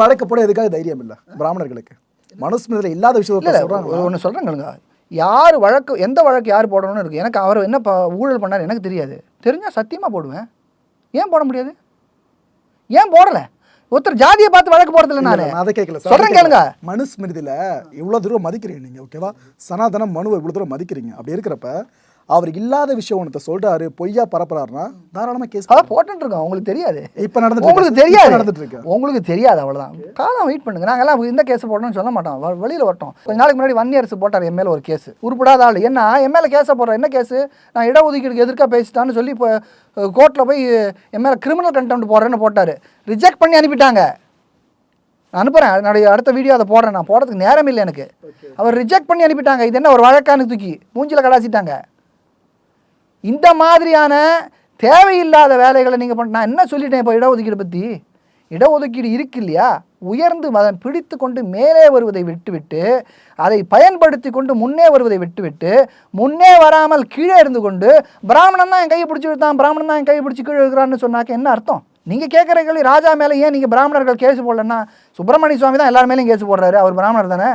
வழக்கு போட எதுக்காக தைரியம் இல்லை பிராமணர்களுக்கு? மனுஸ்மிருதியில் இல்லாத விஷயத்தை சொல்றாங்க. ஒன்று சொல்கிறேங்க, யார் வழக்கு, எந்த வழக்கு யார் போடணும்னு இருக்குது. எனக்கு அவர் என்ன ஊழல் பண்ணார் எனக்கு தெரியாது. தெரிஞ்சால் சத்தியமாக போடுவேன். ஏன் போட முடியாது? ஏன் போடலை? ஒருத்தர் ஜாதியை பார்த்து வழக்கு போடுறதில்ல. நான் அதை கேட்கல, சொல்கிறேன் கேளுங்க. மனுஸ்மிருதியில் இவ்வளோ தூரம் மதிக்கிறீங்க நீங்கள், ஓகேவா? சனாதனம் மனுவை இவ்வளோ தூரம் மதிக்கிறீங்க. அப்படி இருக்கிறப்ப அவர் இல்லாத விஷயம் ஒன்றத்தை சொல்றாரு, பொய்யா பரப்புறாருன்னா தாராளமாக கேஸ் போட்டுட்டு இருக்கோம். உங்களுக்கு தெரியாது, இப்போ நடந்துட்டு உங்களுக்கு தெரியாது, நடந்துட்டு இருக்கு. உங்களுக்கு தெரியாது, அவ்வளோதான். காலம் வெயிட் பண்ணுங்க. நாங்கெல்லாம் இந்த கேஸ் போடணும்னு சொல்ல மாட்டோம், வெளியில் வரட்டும். கொஞ்ச நாளைக்கு முன்னாடி 1 இயர்ஸ் போட்டார் எம்எல்ஏ ஒரு கேஸ். உருப்படாத ஆள். என்ன எம்எல்ஏ கேஸை போடுற? என்ன கேஸு? நான் இடஒதுக்கீடுக்கு எதிர்க்காக பேசிட்டான்னு சொல்லி இப்போ கோர்ட்டில் போய் எம்எல்ஏ கிரிமினல் கண்டெம்ட் போடுறேன்னு போட்டார். ரிஜெக்ட் பண்ணி அனுப்பிட்டாங்க. நான் அனுப்புகிறேன், என்னுடைய அடுத்த வீடியோ அதை போடுறேன். நான் போடுறதுக்கு நேரம் இல்லை எனக்கு. அவர் ரிஜெக்ட் பண்ணி அனுப்பிட்டாங்க. இது என்ன ஒரு வழக்கானு தூக்கி மூஞ்சில் கடாசிட்டாங்க. இந்த மாதிரியான தேவையில்லாத வேலைகளை நீங்கள் பண்ண நான் என்ன சொல்லிட்டேன் இப்போ இடஒதுக்கீடு பற்றி? இடஒதுக்கீடு இருக்கு இல்லையா, உயர்ந்து அதன் பிடித்து கொண்டு மேலே வருவதை விட்டுவிட்டு அதை பயன்படுத்தி கொண்டு முன்னே வருவதை விட்டுவிட்டு முன்னே வராமல் கீழே இருந்து கொண்டு பிராமணன் தான் என் கையை பிடிச்சி விட்டான், பிராமணன் தான் என் கையை பிடிச்சி கீழே இருக்கிறான்னு சொன்னாக்க என்ன அர்த்தம்? நீங்கள் கேட்குற கேள்வி ராஜா மேலே ஏன் நீங்கள் பிராமணர்கள் கேஸ் போடலன்னா, சுப்பிரமணிய சுவாமி தான் எல்லார் மேலேயும் கேஸ் போடுறாரு, அவர் பிராமணர் தானே,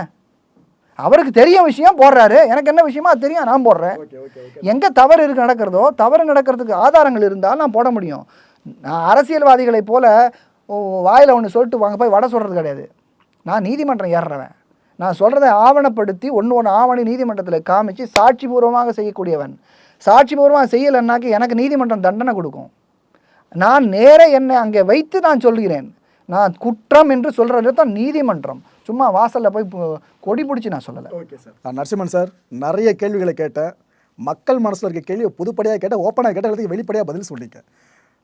அவருக்கு தெரிய விஷயம் போடுறாரு, எனக்கு என்ன விஷயமோ அது தெரியும் நான் போடுறேன். எங்கே தவறு இருக்கு நடக்கிறதோ, தவறு நடக்கிறதுக்கு ஆதாரங்கள் இருந்தால் நான் போட முடியும். நான் அரசியல்வாதிகளைப் போல வாயில் ஒன்று சொல்லிட்டு வாங்க போய் வடை சொல்கிறது கிடையாது. நான் நீதிமன்றம் ஏறுறவன், நான் சொல்கிறத ஆவணப்படுத்தி ஒன்று ஆவணி நீதிமன்றத்தில் காமிச்சு சாட்சிபூர்வமாக செய்யக்கூடியவன். சாட்சிபூர்வமாக செய்யலைன்னாக்க எனக்கு நீதிமன்றம் தண்டனை கொடுக்கும். நான் நேர என்னை அங்கே வைத்து நான் சொல்கிறேன். நான் குற்றம் என்று சொல்கிறது தான் நீதிமன்றம். சும்மா வாசலில் போய் கொடி பிடிச்சி நான் சொல்லலை. Okay sir. நரசிம்மன் சார், நிறைய கேள்விகளை கேட்டேன். மக்கள் மனசில் இருக்க கேள்வியை பொதுப்படையாக கேட்டேன், ஓப்பனாக கேட்டால் எல்லாத்தையும் வெளிப்படையாக பதில் சொல்லிங்க.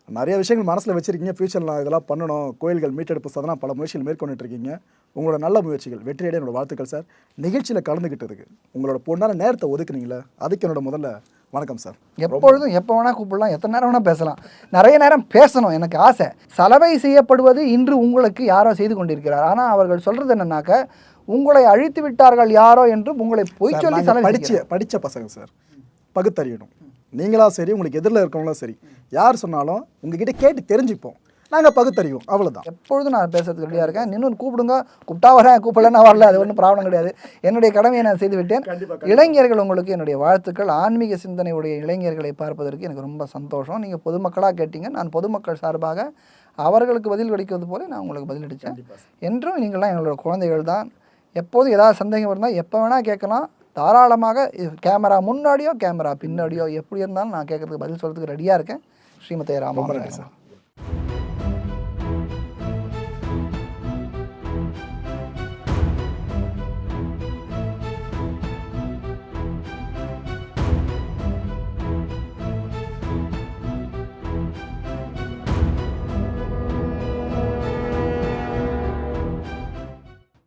நிறைய விஷயங்கள் மனசில் வச்சுருக்கீங்க. ஃபியூச்சரில் நான் இதெல்லாம் பண்ணணும், கோயில்கள் மீட்டெடுப்பு சாதனா பல முயற்சிகள் மேற்கொண்டுட்டு இருக்கீங்க. உங்களோட நல்ல முயற்சிகள் வெற்றியடைய என்னோட வாழ்த்துக்கள் சார். நிகழ்ச்சியில் கலந்துக்கிட்டதுக்கு உங்களோட பொண்ணான நேரத்தை ஒதுக்குனீங்களே, அதுக்கு என்னோட முதல்ல வணக்கம் சார். எப்பொழுதும் எப்போ வேணால் கூப்பிடலாம், எத்தனை நேரம் வேணால் பேசலாம். நிறைய நேரம் பேசணும் எனக்கு ஆசை. சலவை செய்யப்படுவது இன்று உங்களுக்கு யாரோ செய்து கொண்டிருக்கிறார். ஆனால் அவர்கள் சொல்கிறது என்னன்னாக்க, உங்களை அழித்து விட்டார்கள் யாரோ என்று உங்களை பொய் சொல்லி சலவை படித்த பசங்க சார், பகுத்தறியணும். நீங்களாம் சரி, உங்களுக்கு எதிரில் இருக்கவங்களும் சரி, யார் சொன்னாலும் உங்ககிட்ட கேட்டு தெரிஞ்சுப்போம், நாங்கள் பகுத்தறிவோம், அவ்வளோதான். எப்பொழுதும் நான் பேசுறதுக்கு ரெடியாக இருக்கேன். இன்னொன்று கூப்பிடுங்க, கூப்பிட்டா வரேன், கூப்பிடலன்னா வரல, அது ஒன்றும் ப்ராப்ளம் கிடையாது. என்னுடைய கடமையை நான் செய்து விட்டேன். இளைஞர்கள், உங்களுக்கு என்னுடைய வாழ்த்துக்கள். ஆன்மீக சிந்தனையுடைய இளைஞர்களை பார்ப்பதற்கு எனக்கு ரொம்ப சந்தோஷம். நீங்கள் பொதுமக்களாக கேட்டீங்க, நான் பொதுமக்கள் சார்பாக அவர்களுக்கு பதில் கிடைக்கிறது போல நான் உங்களுக்கு பதிலளித்தேன். என்றும் நீங்கள்லாம் எங்களோட குழந்தைகள் தான். எப்போதும் ஏதாவது சந்தேகம் இருந்தால் எப்போ வேணால் கேட்கலாம், தாராளமாக. கேமரா முன்னாடியோ கேமரா பின்னாடியோ எப்படி இருந்தாலும் நான் கேட்கறதுக்கு பதில் சொல்கிறதுக்கு ரெடியாக இருக்கேன். ஸ்ரீமதே ராம.